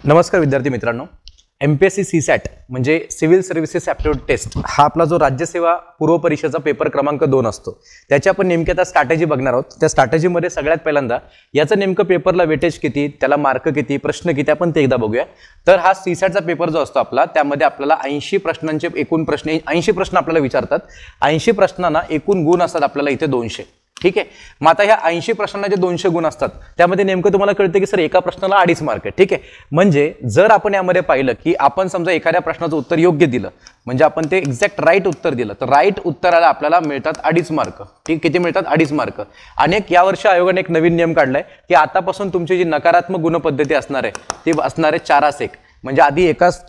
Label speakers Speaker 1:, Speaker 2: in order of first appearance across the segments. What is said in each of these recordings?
Speaker 1: नमस्कार विद्यार्थी मित्रांनो, एमपीएससी सीसॅट म्हणजे सिव्हिल सर्व्हिसेस ॲप्टिट्यूड टेस्ट हा आपला जो राज्यसेवा पूर्व परीक्षेचा पेपर क्रमांक 2 असतो, त्याची आपण नेमकी आता स्ट्रॅटेजी बघणार आहोत. त्या स्ट्रॅटेजीमध्ये सगळ्यात पहिल्यांदा याचं नेमकं पेपरला वेटेज किती, त्याला मार्क किती, प्रश्न किती, आपण ते एकदा बघूया. तर हा सीसॅटचा पेपर जो असतो आपला, त्यामध्ये आपल्याला 80 प्रश्नांचे एकूण प्रश्न 80 प्रश्न आपल्याला विचारतात. 80 प्रश्नांना एकूण गुण असतात आपल्याला इथे 200. ठीक आहे. मग आता ह्या 80 प्रश्नांना जे 200 गुण असतात त्यामध्ये नेमकं तुम्हाला कळतं की सर एका प्रश्नाला 2.5 मार्क आहे. ठीक आहे. म्हणजे जर आपण यामध्ये पाहिलं की आपण समजा एखाद्या प्रश्नाचं उत्तर योग्य दिलं, म्हणजे आपण ते एक्झॅक्ट राईट उत्तर दिलं, तर राईट उत्तराला आपल्याला मिळतात 2.5 मार्क. ठीक, किती मिळतात? 2.5 मार्क. आणि यावर्षी आयोगाने एक नवीन नियम काढलाय की आतापासून तुमची जी नकारात्मक गुणपद्धती असणार आहे ती असणार आहे 4-1. म्हणजे आधी एकाच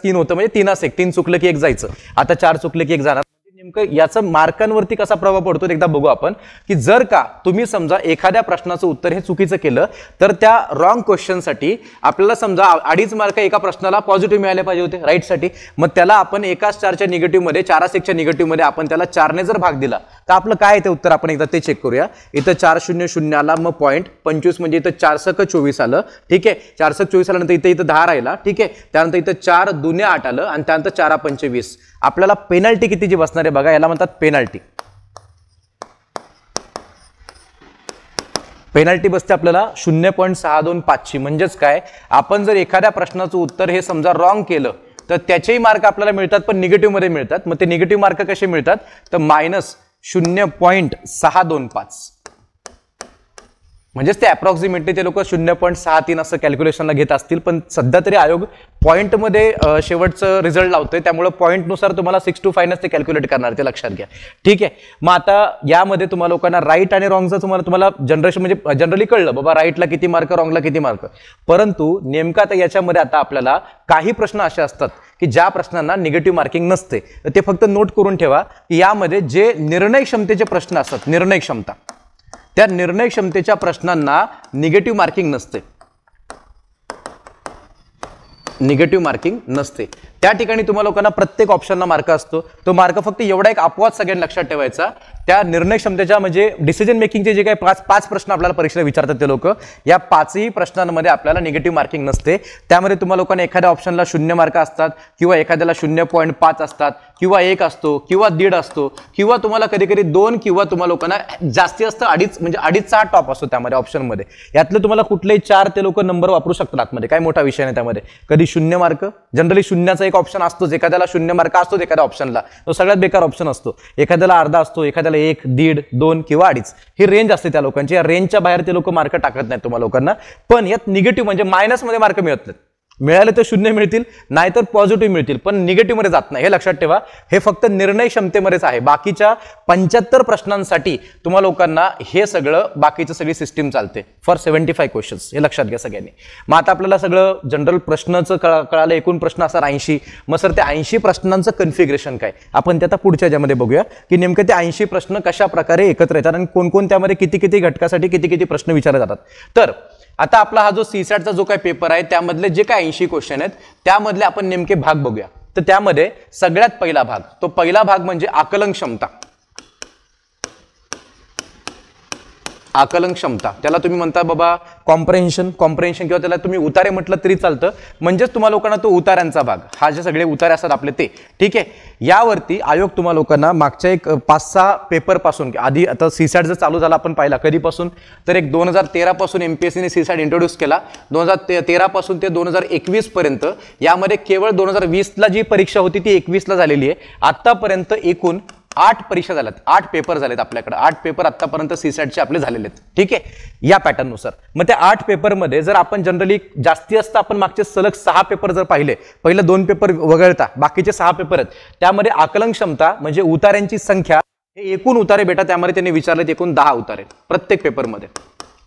Speaker 1: 3 होतं, म्हणजे 3-1, 3 चुकलं की 1 जायचं, आता 4 चुकलं की 1 जाणार. नेमकं याचा मार्कांवरती कसा प्रभाव पडतो एकदा बघू आपण. की जर का तुम्ही समजा एखाद्या प्रश्नाचं उत्तर हे चुकीचं केलं तर त्या रॉंग क्वेश्चनसाठी आपल्याला समजा 2.5 मार्क एका प्रश्नाला पॉझिटिव्ह मिळाले पाहिजे होते राईटसाठी, मग त्याला आपण एकाच 4च्या निगेटिव्हमध्ये 4-1च्या निगेटिव्हमध्ये आपण त्याला 4ने जर भाग दिला तर आपलं काय ते उत्तर आपण एकदा ते चेक करूया. इथं 400 आला, मग पॉईंट 25 म्हणजे इथं 4-24 आलं. ठीक आहे. 4-24 आल्यानंतर इथं 10 राहिला. ठीक आहे. त्यानंतर इथं 4-2 8 आलं आणि त्यानंतर 4-25. आपल्याला पेनल्टी कितीची बसणार आहे बघा, याला म्हणतात पेनल्टी. पेनल्टी बसते आपल्याला 0.625. म्हणजेच काय, आपण जर एखाद्या प्रश्नाचं उत्तर हे समजा रॉंग केलं तर त्याचेही मार्क आपल्याला मिळतात, पण निगेटिव्ह मध्ये मिळतात. मग ते निगेटिव्ह मार्क कसे मिळतात, तर -0.625. म्हणजेच ते अप्रॉक्सिमेटली ते लोक 0.63 असं कॅल्क्युलेशनला घेत असतील, पण सध्या तरी आयोग पॉईंटमध्ये शेवटचं रिझल्ट लावतोय, त्यामुळे पॉईंटनुसार तुम्हाला 6 to 5 ते कॅल्क्युलेट करणार, ते लक्षात घ्या. ठीक आहे. मग आता यामध्ये तुम्हाला लोकांना राईट आणि रॉंगचं तुम्हाला जनरली कळलं बाबा, राईटला किती मार्क, रॉंगला किती मार्क. परंतु नेमका आता याच्यामध्ये आता आपल्याला काही प्रश्न असे असतात की ज्या प्रश्नांना निगेटिव्ह मार्किंग नसते, तर ते फक्त नोट करून ठेवा की यामध्ये जे निर्णय क्षमतेचे प्रश्न असतात, निर्णय क्षमता, त्या निर्णय क्षमतेच्या प्रश्नांना निगेटिव्ह मार्किंग नसते. निगेटिव्ह मार्किंग नसते. त्या ठिकाणी तुम्हाला लोकांना प्रत्येक ऑप्शनला मार्क असतो. तो मार्क फक्त एवढा एक अपवाद सगळ्यांना लक्षात ठेवायचा, त्या निर्णय क्षमतेच्या म्हणजे डिसिजन मेकिंगचे जे काही 5 प्रश्न आपल्याला परीक्षेला विचारतात ते लोक, या 5ही प्रश्नांमध्ये आपल्याला निगेटिव्ह मार्किंग नसते. त्यामध्ये तुम्हाला लोकांना एखाद्या ऑप्शनला 0 मार्क असतात, किंवा एखाद्याला 0.5 असतात, किंवा 1 असतो, किंवा 1.5 असतो, किंवा तुम्हाला कधी कधी 2, किंवा तुम्हाला लोकांना जास्ती असतं 2.5, म्हणजे 2.5चा टॉप असतो त्यामध्ये ऑप्शनमध्ये. यातलं तुम्हाला कुठलेही 4 ते लोक नंबर वापरू शकतात आतमध्ये, काय मोठा विषय नाही त्यामध्ये. कधी 0 मार्क, जनरली 0चा एक ऑप्शन असतोच, एखाद्याला 0 मार्क असतो एखाद्या ऑप्शनला, तो सगळ्यात बेकार ऑप्शन असतो. एखाद्याला अर्धा असतो, एखाद्याला 1, 1.5, 2 किंवा 2.5 ही रेंज असते त्या लोकांची. या रेंजच्या बाहेर ते लोक मार्क टाकत नाहीत तुम्हाला लोकांना. पण यात निगेटिव्ह म्हणजे मायनसमध्ये मार्क मिळत नाहीत. मिळाले तर 0 मिळतील, नाहीतर पॉझिटिव्ह मिळतील, पण निगेटिव्ह मध्ये जात नाही, हे लक्षात ठेवा. हे फक्त निर्णय क्षमतेमध्येच आहे. बाकीच्या 75 प्रश्नांसाठी तुम्हाला लोकांना हे सगळं बाकीचं सगळी सिस्टीम चालते फॉर 75 क्वेश्चन्स, हे लक्षात घ्या सगळ्यांनी. मग आता आपल्याला सगळं जनरल प्रश्नाचं कळालं, एकूण प्रश्न असणार 80. मग सर त्या 80 प्रश्नांचं कन्फिगरेशन काय, आपण ते आता पुढच्या ज्यामध्ये बघूया की नेमकं ते 80 प्रश्न कशा प्रकारे एकत्र येतात आणि कोण त्यामध्ये किती घटकासाठी किती प्रश्न विचारले जातात. तर आता आपला हा जो सीसॅटचा जो काही पेपर आहे त्यामधले जे काही 80 क्वेश्चन आहेत त्यामधले आपण नेमके भाग बघूया. तर त्यामध्ये सगळ्यात पहिला भाग, तो पहिला भाग म्हणजे आकलन क्षमता. आकलन क्षमता, त्याला तुम्ही म्हणता बाबा कॉम्प्रेन्शन, किंवा त्याला तुम्ही उतारे म्हटलं तरी चालतं. म्हणजेच तुम्हाला लोकांना तो उतार्यांचा भाग, हा जे सगळे उतारे असतात आपले ते. ठीक आहे. यावरती आयोग तुम्हाला लोकांना मागच्या एक 5-6 पेपर पासून, आधी आता सीसॅट जर चालू झाला आपण पाहिला कधीपासून, तर एक 2013 पासून एमपीएससीने सीसॅट इंट्रोड्यूस केला. 2013 पासून ते 2021 पर्यंत यामध्ये केवळ 2020ला जी परीक्षा होती ती 21ला झालेली आहे. आतापर्यंत एकूण 8 परीक्षा झाल्यात, 8 पेपर झालेत आपल्याकडे. 8 पेपर आतापर्यंत सीसॅटचे आपले झालेले आहेत. ठीक आहे. या पॅटर्ननुसार मग त्या 8 पेपरमध्ये जर आपण जनरली जास्ती असतं, आपण मागचे सलग 6 पेपर जर पाहिले, पहिले 2 पेपर वगळता बाकीचे 6 पेपर आहेत, त्यामध्ये आकलन क्षमता म्हणजे उतार्यांची संख्या, हे एकूण उतारे बेटा त्यामध्ये त्यांनी विचारलेत एकूण 10 उतारे प्रत्येक पेपरमध्ये,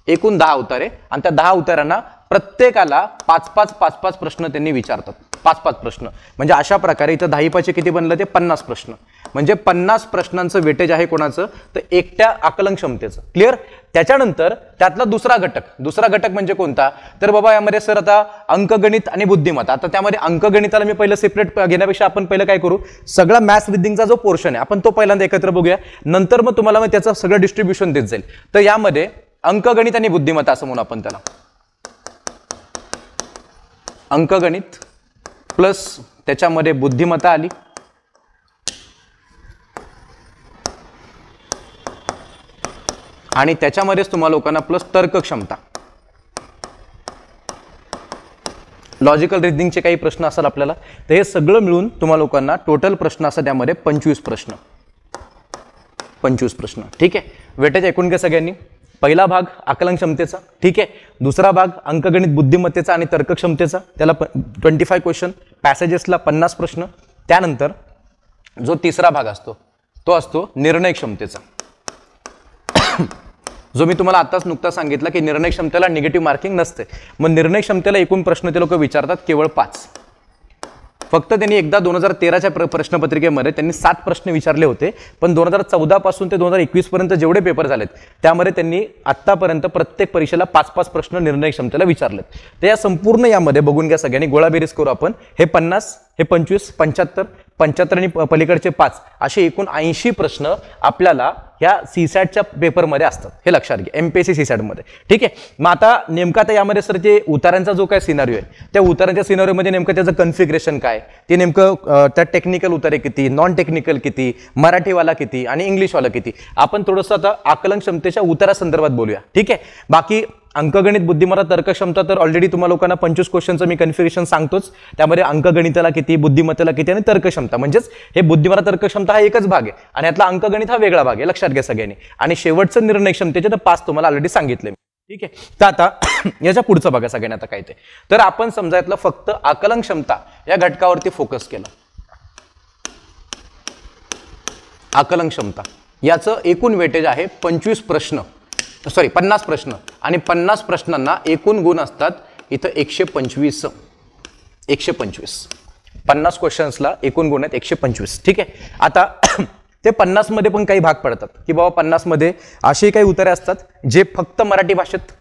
Speaker 1: एकूण 10 उतारे. आणि त्या 10 उतार्यांना प्रत्येकाला 5-5 प्रश्न त्यांनी विचारतात, 5-5 प्रश्न. म्हणजे अशा प्रकारे इथं 10 किती बनलं ते 50 प्रश्न. म्हणजे 50 प्रश्नांचं वेटेज आहे कोणाचं, तर एकट्या आकलन क्षमतेचं. क्लिअर. त्याच्यानंतर त्यातला दुसरा घटक म्हणजे कोणता, तर बाबा यामध्ये सर आता अंकगणित आणि बुद्धिमत्ता. आता त्यामध्ये अंकगणिताला मी पहिलं सेपरेट घेण्यापेक्षा आपण पहिलं काय करू, सगळा मॅथ्स रिदिंगचा जो पोर्शन आहे आपण तो पहिल्यांदा एकत्र बघूया, नंतर मग तुम्हाला मग त्याचं सगळं डिस्ट्रीब्युशन देत जाईल. तर यामध्ये अंकगणित आणि बुद्धिमत्ता असं म्हणून आपण त्याला, अंकगणित प्लस त्याच्यामध्ये बुद्धिमत्ता आली, आणि त्याच्यामध्येच तुम्हाला लोकांना प्लस तर्क क्षमता, लॉजिकल रिझनिंगचे काही प्रश्न असतात आपल्याला. तर हे सगळं मिळून तुम्हाला लोकांना टोटल प्रश्न असतात त्यामध्ये 25 प्रश्न. ठीक आहे. वेटेज ऐकून घ्या सगळ्यांनी. पहिला भाग आकलन क्षमतेचा, ठीक आहे. दुसरा भाग अंकगणित बुद्धिमत्तेचा आणि तर्क क्षमतेचा, त्याला 25 क्वेश्चन, पॅसेजेसला 50 प्रश्न. त्यानंतर जो तिसरा भाग असतो तो असतो निर्णय क्षमतेचा, जो मी तुम्हाला आताच नुकता सांगितलं की निर्णय क्षमतेला निगेटिव्ह मार्किंग नसते. मग निर्णय क्षमतेला एकूण प्रश्न ते लोक विचारतात केवळ 5. फक्त त्यांनी एकदा 2013च्या प्रश्नपत्रिकेमध्ये त्यांनी 7 प्रश्न विचारले होते, पण 2014 पासून ते 2021 पर्यंत जेवढे पेपर झालेत त्यामध्ये त्यांनी आतापर्यंत प्रत्येक परीक्षेला 5-5 प्रश्न निर्णय क्षमतेला विचारलेत. तर या संपूर्ण यामध्ये बघून घ्या सगळ्यांनी, गोळाबेरीज करू आपण. हे 50, हे 25, 75 आणि पलीकडचे 5 असे एकूण 80 प्रश्न आपल्याला ह्या सीसॅटच्या पेपरमध्ये असतात. हे लक्षात घ्या, एमपीएससी सीसॅटमध्ये. ठीक आहे. मग आता नेमका आता यामध्ये सर जे उतारांचा जो काय सिनारिओ आहे, त्या उतारांच्या सिनारिओमध्ये नेमकं त्याचं कन्फिगरेशन काय, ते नेमकं त्यात टेक्निकल उतारे किती, नॉन टेक्निकल किती, मराठीवाला किती आणि इंग्लिशवाला किती, आपण थोडंसं आता आकलन क्षमतेच्या उतारासंदर्भात बोलूया. ठीक आहे. बाकी अंकगणित बुद्धिमत्ता तर्क क्षमता तर ऑलरेडी तुम्हाला लोकांना 25 क्वेश्चनचं मी कन्फिगरेशन सांगतोच. त्यामध्ये अंकगणिताला किती, बुद्धिमत्तेला किती आणि तर्क क्षमता, म्हणजेच हे बुद्धिमत्ता तर्क क्षमता हा एकच भाग आहे आणि यातला अंकगणित हा वेगळा भाग आहे, लक्षात घ्या सगळ्यांनी. आणि शेवटचं निर्णय क्षमतेचे तर 5 तुम्हाला ऑलरेडी सांगितले. ठीक आहे. तर आता याच्या पुढचं बघा सगळ्यांनी आता काय ते, तर आपण समजा यातलं फक्त आकलन क्षमता या घटकावरती फोकस केलं. आकलन क्षमता याचं एकूण वेटेज आहे 50 प्रश्न आणि 50 प्रश्नांना एकूण गुण असतात इथं 125. 50 क्वेश्चन्सला एकूण गुण आहेत 125. ठीक आहे. आता ते 50 मध्ये पण काही भाग पडतात की बाबा 50 मध्ये असे काही उत्तरे असतात जे फक्त मराठी भाषेत,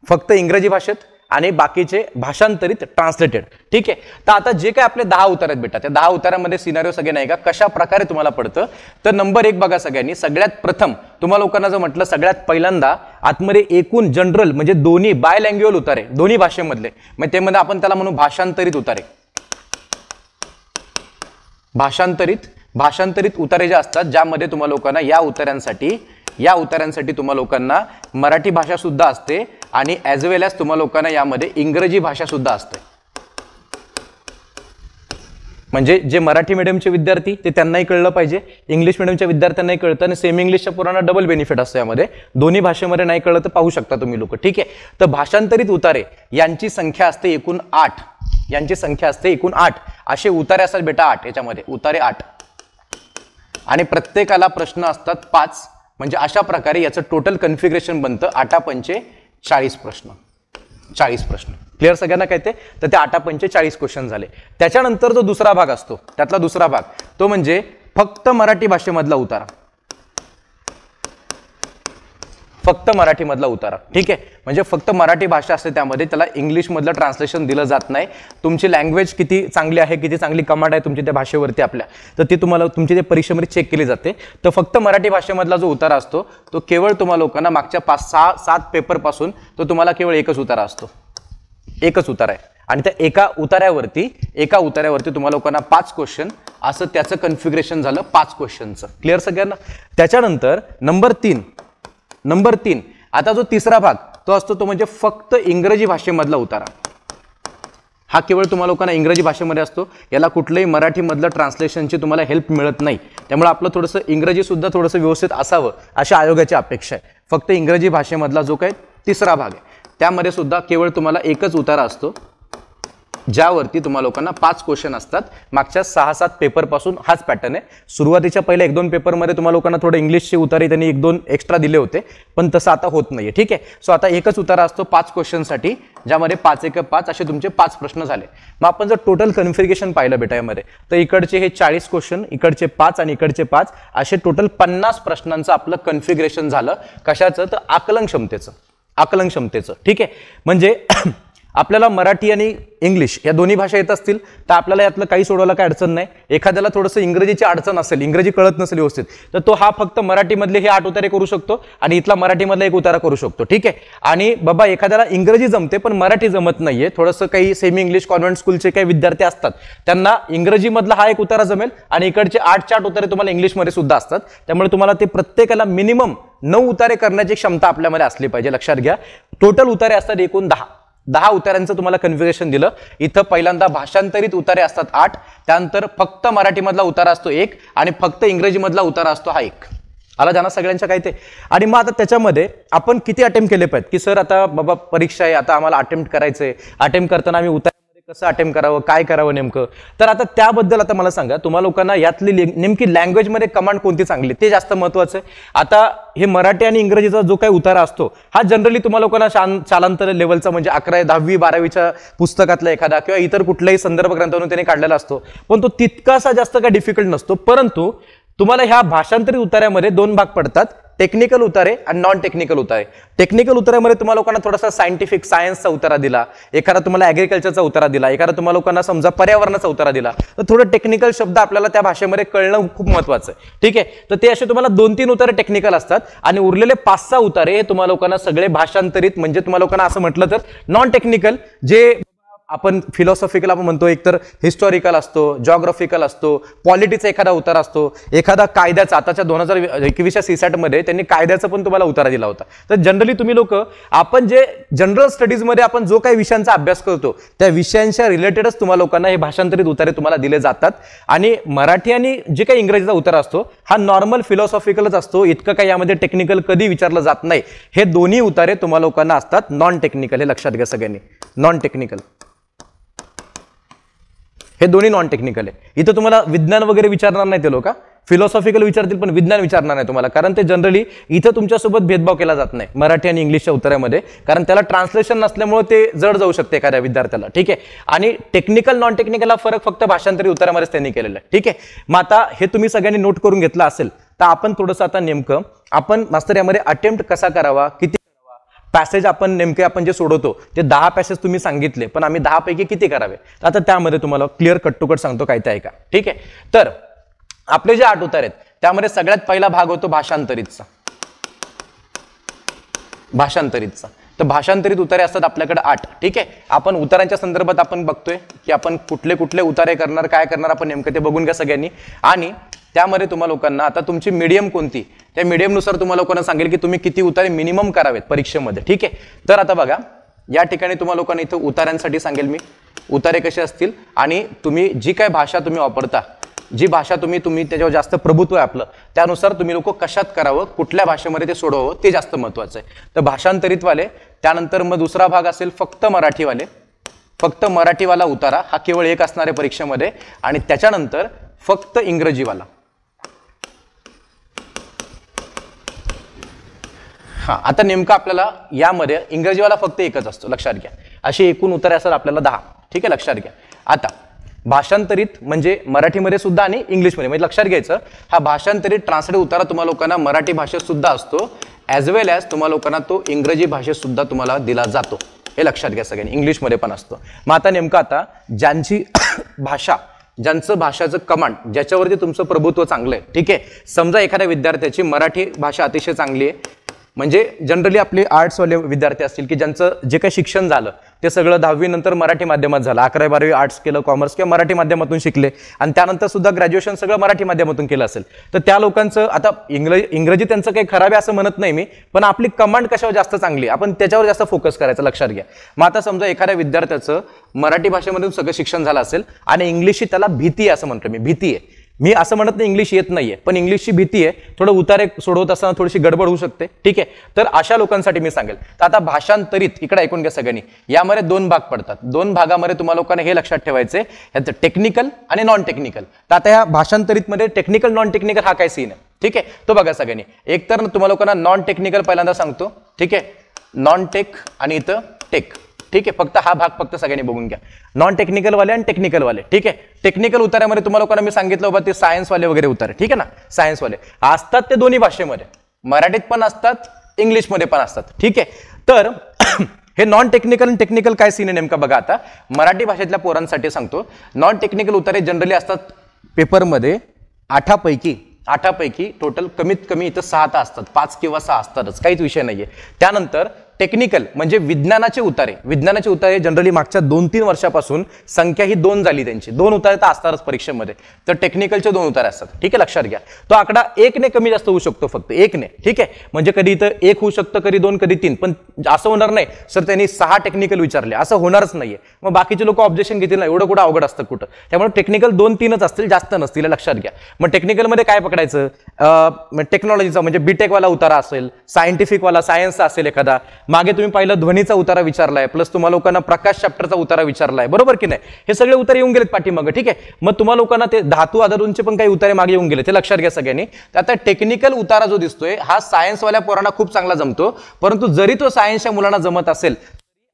Speaker 1: फक्त इंग्रजी भाषेत आणि बाकीचे भाषांतरित, ट्रान्सलेटेड. ठीक आहे. तर आता जे काही आपले 10 उत्तर आहेत बेटा, त्या 10 उत्तरांमध्ये सिनारिओ सगळे नाही का कशा प्रकारे तुम्हाला पडतं. तर नंबर 1 बघा सगळ्यांनी, सगळ्यात प्रथम तुम्हाला लोकांना जर म्हटलं सगळ्यात पहिल्यांदा आतमध्ये एकूण जनरल म्हणजे दोन्ही बायलँग्युअल उतारे, दोन्ही भाषेमधले, मग त्यामध्ये आपण त्याला म्हणू भाषांतरित उतारे. भाषांतरित उतारे जे असतात ज्यामध्ये तुम्हाला लोकांना या उतार्यांसाठी तुम्हाला लोकांना मराठी भाषा सुद्धा असते आणि ॲज वेल ॲज तुम्हाला लोकांना यामध्ये इंग्रजी भाषा सुद्धा असते. म्हणजे जे मराठी मीडियमचे विद्यार्थी ते त्यांनाही कळलं पाहिजे, इंग्लिश मीडियमच्या विद्यार्थ्यांनाही कळतं आणि सेमी इंग्लिशच्या पुराणा डबल बेनिफिट असतो यामध्ये. दोन्ही भाषेमध्ये नाही कळलं तर पाहू शकता तुम्ही लोक. ठीक आहे. तर भाषांतरित उतारे यांची संख्या असते एकूण 8. असे उतारे असतात बेटा 8. याच्यामध्ये उतारे 8 आणि प्रत्येकाला प्रश्न असतात 5. म्हणजे अशा प्रकारे याचं टोटल कन्फिगरेशन बनतं 8×5 = 40 प्रश्न. 40 प्रश्न. क्लिअर सगळ्यांना काय ते, तर ते 8×5 = 40 क्वेश्चन झाले. त्याच्यानंतर जो दुसरा भाग असतो त्यातला दुसरा भाग तो म्हणजे फक्त मराठी भाषेमधला उतारा. ठीक आहे. म्हणजे फक्त मराठी भाषा असते, त्यामध्ये त्याला इंग्लिश मधलं ट्रान्सलेशन दिलं जात नाही. तुमची लँग्वेज किती चांगली आहे, किती चांगली कमांड आहे तुमची त्या भाषेवरती आपल्या, तर ती तुम्हाला तुमची त्या परीक्षेमध्ये चेक केली जाते. तर फक्त मराठी भाषेमधला जो उतारा असतो तो केवळ तुम्हाला लोकांना मागच्या 5-6-7 पेपर पासून तो तुम्हाला केवळ एकच उतारा असतो. एकच उतारा आहे आणि त्या एका उतार्यावरती तुम्हाला लोकांना 5 क्वेश्चन असं त्याचं कन्फिगरेशन झालं 5 क्वेश्चनचं. क्लिअर सगळ्यांना. त्याच्यानंतर नंबर 3 आता जो तिसरा भाग तो असतो तो म्हणजे फक्त इंग्रजी भाषेमधला उतारा. हा केवळ तुम्हाला लोकांना इंग्रजी भाषेमध्ये असतो, याला कुठलंही मराठीमधलं ट्रान्सलेशनची तुम्हाला हेल्प मिळत नाही. त्यामुळे आपलं थोडंसं इंग्रजी सुद्धा थोडंसं व्यवस्थित असावं अशा आयोगाची अपेक्षा आहे. फक्त इंग्रजी भाषेमधला जो काही तिसरा भाग आहे त्यामध्ये सुद्धा केवळ तुम्हाला एकच उतारा असतो. ज्यावरती तुम्हाला लोकांना 5 क्वेश्चन असतात. मागच्या 6-7 पेपर पासून हाच पॅटर्न आहे. सुरुवातीच्या पहिल्या 1-2 पेपरमध्ये तुम्हाला लोकांना थोडं इंग्लिशचे उतारे त्यांनी 1-2 एक्स्ट्रा दिले होते, पण तसं आता होत नाहीये. ठीक आहे. सो आता एकच उतारा असतो 5 क्वेश्चनसाठी, ज्यामध्ये 5-1-5 असे तुमचे 5 प्रश्न झाले. मग आपण जर टोटल कन्फिगरेशन पाहिलं बेटा यामध्ये, तर इकडचे हे 40 क्वेश्चन, इकडचे 5 आणि इकडचे 5 असे टोटल 50 प्रश्नांचं आपलं कन्फिगरेशन झालं. कशाचं? तर आकलन क्षमतेचं. ठीक आहे. म्हणजे आपल्याला मराठी आणि इंग्लिश या दोन्ही भाषा येत असतील तर आपल्याला यातलं काही सोडवायला काही अडचण नाही. एखाद्याला थोडंसं इंग्रजीची अडचण असेल, इंग्रजी कळत नसेल व्यवस्थित, तर तो हा फक्त मराठीमधले हे 8 उतारे करू शकतो आणि इथला मराठीमधला 1 उतारा करू शकतो. ठीक आहे. आणि बाबा एखाद्याला इंग्रजी जमते पण मराठी जमत नाहीये, थोडंसं काही सेमी इंग्लिश कॉन्व्हेंट स्कूलचे काही विद्यार्थी असतात, त्यांना इंग्रजीमधला हा 1 उतारा जमेल आणि इकडचे 8 उतारे तुम्हाला इंग्लिशमध्ये सुद्धा असतात. त्यामुळे तुम्हाला ते प्रत्येकाला मिनिमम 9 उतारे करण्याची क्षमता आपल्यामध्ये असली पाहिजे. लक्षात घ्या. टोटल उतारे असतात एकूण 10 उतार्यांचं तुम्हाला कन्फिगरेशन दिलं. इथं पहिल्यांदा भाषांतरित उतारे असतात 8, त्यानंतर फक्त मराठीमधला उतारा असतो 1 आणि फक्त इंग्रजीमधला उतारा असतो हा 1. आला जाणार सगळ्यांच्या काय ते. आणि मग आता त्याच्यामध्ये आपण किती अटेम्प्ट केले पाहिजेत, की सर आता बाबा परीक्षा आहे, आता आम्हाला अटेम्प्ट करायचंय, अटेम्प्ट करताना आम्ही उतार्यामध्ये कसं अटेम्प्ट करावं, काय करावं नेमकं. तर आता त्याबद्दल आता मला सांगा, तुम्हाला लोकांना यातली नेमकी लँग्वेजमध्ये कमांड कोणती चांगली ते जास्त महत्वाचं आहे. आता हे मराठी आणि इंग्रजीचा जो काही उतारा असतो हा जनरली तुम्हाला लोकांना शालांतर लेवलचा म्हणजे 11वी, 10वी, 12वीच्या पुस्तकातला एखादा किंवा इतर कुठल्याही संदर्भ ग्रंथातून त्याने काढलेला असतो, पण तो तितकासा जास्त काही डिफिकल्ट नसतो. परंतु तुम्हाला ह्या भाषांतरित उतार्यामध्ये 2 भाग पडतात, टेक्निकल उतारे आणि नॉन टेक्निकल उतारे. टेक्निकल उतार्यामध्ये तुम्हाला लोकांना थोडासा सायंटिफिक सायन्सचा उतारा दिला, एखादा तुम्हाला ॲग्रिकल्चरचा उतारा दिला, एखादा तुम्हाला लोकांना समजा पर्यावरणाचा उतारा दिला, तर थोडं टेक्निकल शब्द आपल्याला त्या भाषेमध्ये कळणं खूप महत्वाचं आहे. ठीक आहे. तर ते असे तुम्हाला 2-3 उतारे टेक्निकल असतात आणि उरलेले 5-6 उतारे हे तुम्हाला लोकांना सगळे भाषांतरित, म्हणजे तुम्हाला लोकांना असं म्हटलं तर नॉन टेक्निकल, जे आपण फिलॉसॉफिकल आपण म्हणतो, एकतर हिस्टॉरिकल असतो, जॉग्राफिकल असतो, पॉलिटिक्सचा एखादा उतारा असतो, एखादा कायद्याचा. आताच्या 2021च्या सीसॅट मध्ये त्यांनी कायद्याचा पण तुम्हाला उतारा दिला होता. तर जनरली तुम्ही लोक आपण जे जनरल स्टडीजमध्ये आपण जो काही विषयांचा अभ्यास करतो त्या विषयांच्या रिलेटेडच तुम्हाला लोकांना हे भाषांतरित उतारे तुम्हाला दिले जातात. आणि मराठी आणि जे काही इंग्रजीचा उतारा असतो हा नॉर्मल फिलॉसॉफिकलच असतो, इतकं काही यामध्ये टेक्निकल कधी विचारलं जात नाही. हे दोन्ही उतारे तुम्हाला लोकांना असतात नॉन टेक्निकल. हे लक्षात घ्या सगळ्यांनी, नॉन टेक्निकल हे दोन्ही नॉन टेक्निकल आहे. इथं तुम्हाला विज्ञान वगैरे विचारणार नाही ते लोक, फिलॉसॉफिकल विचारतील पण विज्ञान विचारणार नाही तुम्हाला, कारण ते जनरली इथं तुमच्यासोबत भेदभाव केला जात नाही मराठी आणि इंग्लिशच्या उतार्यामध्ये, कारण त्याला ट्रान्सलेशन नसल्यामुळे ते जड जाऊ शकते एखाद्या विद्यार्थ्याला. ठीक आहे. आणि टेक्निकल नॉन टेक्निकलला फरक फक्त भाषांतरित उतार्यामध्येच त्यांनी केलेला आहे. ठीक आहे. मग आता हे तुम्ही सगळ्यांनी नोट करून घेतलं असेल तर आपण थोडंसं आता नेमकं आपण मास्तर यामध्ये अटेम्प्ट कसा करावा, किती पॅसेज आपण नेमके आपण जे सोडवतो ते 10 पॅसेज तुम्ही सांगितले, पण आम्ही 10 पैकी किती करावे, आता त्यामध्ये तुम्हाला क्लिअर कट टू कट सांगतो काय ते ऐका. ठीक आहे. तर आपले जे 8 उतारे आहेत त्यामध्ये सगळ्यात पहिला भाग होतो भाषांतरितचा. तर भाषांतरित उतारे असतात आपल्याकडे 8. ठीक आहे. आपण उतारांच्या संदर्भात आपण बघतोय की आपण कुठले कुठले उतारे करणार, काय करणार, आपण नेमकं ते बघून घ्या सगळ्यांनी. आणि त्यामध्ये तुम्हाला लोकांना आता तुमची मीडियम कोणती, त्या मीडियमनुसार तुम्हाला लोकांना सांगेल की तुम्ही किती उतारे मिनिमम करावेत परीक्षेमध्ये. ठीक आहे. तर आता बघा या ठिकाणी तुम्हाला लोकांना इथं उतार्यांसाठी सांगेल मी उतारे कसे असतील आणि तुम्ही जी काय भाषा तुम्ही वापरता, जी भाषा तुम्ही त्याच्यावर जास्त प्रभुत्व आहे आपलं, त्यानुसार तुम्ही लोक कशात करावं, कुठल्या भाषेमध्ये ते सोडवावं ते जास्त महत्वाचं आहे. तर भाषांतरितवाले, त्यानंतर मग दुसरा भाग असेल फक्त मराठीवाले, फक्त मराठीवाला उतारा हा केवळ एक असणार आहे परीक्षेमध्ये, आणि त्याच्यानंतर फक्त इंग्रजीवाला. हा आता नेमकं आपल्याला यामध्ये इंग्रजीवाला फक्त एकच असतो, लक्षात घ्या. अशी एकूण उतारे असतात आपल्याला 10. ठीक आहे, लक्षात घ्या. आता भाषांतरित म्हणजे मराठीमध्ये सुद्धा आणि इंग्लिशमध्ये, म्हणजे लक्षात घ्यायचं हा भाषांतरित ट्रान्सलेट उतारा तुम्हाला लोकांना मराठी भाषेत सुद्धा असतो, ॲज वेल ॲज तुम्हाला लोकांना तो इंग्रजी भाषेत सुद्धा तुम्हाला दिला जातो. हे लक्षात घ्या सगळ्यांनी, इंग्लिशमध्ये पण असतो. मग आता नेमकं आता ज्यांची भाषा, ज्यांचं भाषाचं कमांड, ज्याच्यावरती तुमचं प्रभुत्व चांगलं आहे. ठीक आहे. समजा एखाद्या विद्यार्थ्याची मराठी भाषा अतिशय चांगली आहे, म्हणजे जनरली आपले आर्ट्सवाले विद्यार्थी असतील की ज्यांचं जे काही शिक्षण झालं ते सगळं 10वी नंतर मराठी माध्यमात झालं, 11वी 12वी आर्ट्स केलं, कॉमर्स किंवा मराठी माध्यमातून शिकले, आणि त्यानंतर सुद्धा ग्रॅज्युएशन सगळं मराठी माध्यमातून केलं असेल, तर त्या लोकांचं आता इंग्रजी त्यांचं काही खराब आहे असं म्हणत नाही मी, पण आपली कमांड कशावर जास्त चांगली, आपण त्याच्यावर जास्त फोकस करायचं, लक्षात घ्या. मग आता समजा एखाद्या विद्यार्थ्याचं मराठी भाषेमधून सगळं शिक्षण झालं असेल आणि इंग्लिशची त्याला भीती आहे असं म्हणतो मी, भीती आहे, मी असं म्हणत नाही इंग्लिश येत नाहीये, पण इंग्लिशची भीती आहे, थोडं उतारे सोडवत असताना थोडीशी गडबड होऊ शकते, ठीक आहे. तर अशा लोकांसाठी मी सांगेल. तर आता भाषांतरित इकडे ऐकून घ्या सगळ्यांनी, यामध्ये 2 भाग पडतात. 2 भागामध्ये तुम्हाला लोकांना हे लक्षात ठेवायचे, याचं टेक्निकल आणि नॉन टेक्निकल. तर आता या भाषांतरित मध्ये टेक्निकल नॉन टेक्निकल हा काय सीन आहे, ठीक आहे, तो बघा सगळ्यांनी. एक तर तुम्हाला लोकांना नॉन टेक्निकल पहिल्यांदा सांगतो, ठीक आहे, नॉन टेक आणि इथं टेक, ठीक आहे. फक्त हा भाग फक्त सगळ्यांनी बघून घ्या, नॉन टेक्निकल वाले आणि टेक्निकल वाले, ठीक आहे. टेक्निकल उतार्यामध्ये तुम्हाला लोकांना मी सांगितलं बाबा ते सायन्स वाले वगैरे उतारे, ठीक आहे ना, सायन्स वाले असतात ते दोन्ही भाषेमध्ये, मराठीत पण असतात, इंग्लिशमध्ये पण असतात, ठीक आहे. तर हे नॉन टेक्निकल आणि टेक्निकल काय सीन आहे नेमका बघा. आता मराठी भाषेतल्या पोरांसाठी सांगतो, नॉन टेक्निकल उतारे जनरली असतात पेपरमध्ये 8पैकी टोटल कमीत कमी इथं 6 असतात, 5 किंवा 6 असतातच, काहीच विषय नाहीये. त्यानंतर टेक्निकल म्हणजे विज्ञानाचे उतारे जनरली मागच्या 2-3 वर्षापासून संख्या ही 2 झाली, त्यांची 2 उतारे तर असतातच परीक्षेमध्ये. तर टेक्निकलचे 2 उतारे असतात, ठीक आहे, लक्षात घ्या. तो आकडा 1 ने कमी जास्त होऊ शकतो, फक्त 1 ने, ठीक आहे. म्हणजे कधी इथं 1 होऊ शकतं, कधी 2, कधी 3, पण असं होणार नाही सर त्यांनी 6 टेक्निकल विचारले, असं होणारच नाहीये. मग बाकीचे लोक ऑब्जेक्शन घेतील ना, एवढं कुठं अवघड असतं कुठं. त्यामुळे टेक्निकल 2-3च असतील, जास्त नसतील, लक्षात घ्या. मग टेक्निकलमध्ये काय पकडायचं, टेक्नॉलॉजीचा म्हणजे बीटेक वाला उतारा असेल, सायंटिफिक वाला सायन्सचा असेल एखादा, मागे तुम्ही पाहिलं ध्वनीचा उतारा विचारलाय, प्लस तुम्हाला लोकांना प्रकाश चॅप्टरचा उतारा विचारलाय, बरोबर की नाही. हे सगळे उतारे येऊन गेलेत पाठीमागे, ठीक आहे. मग तुम्हाला लोकांना ते धातू आधारूंचे पण काही उतारे मागे येऊन गेले, ते लक्षात घ्या सगळ्यांनी. आता टेक्निकल उतारा जो दिसतोय हा सायन्सवाल्या पोरांना खूप चांगला जमतो, परंतु जरी तो सायन्सच्या मुलांना जमत असेल,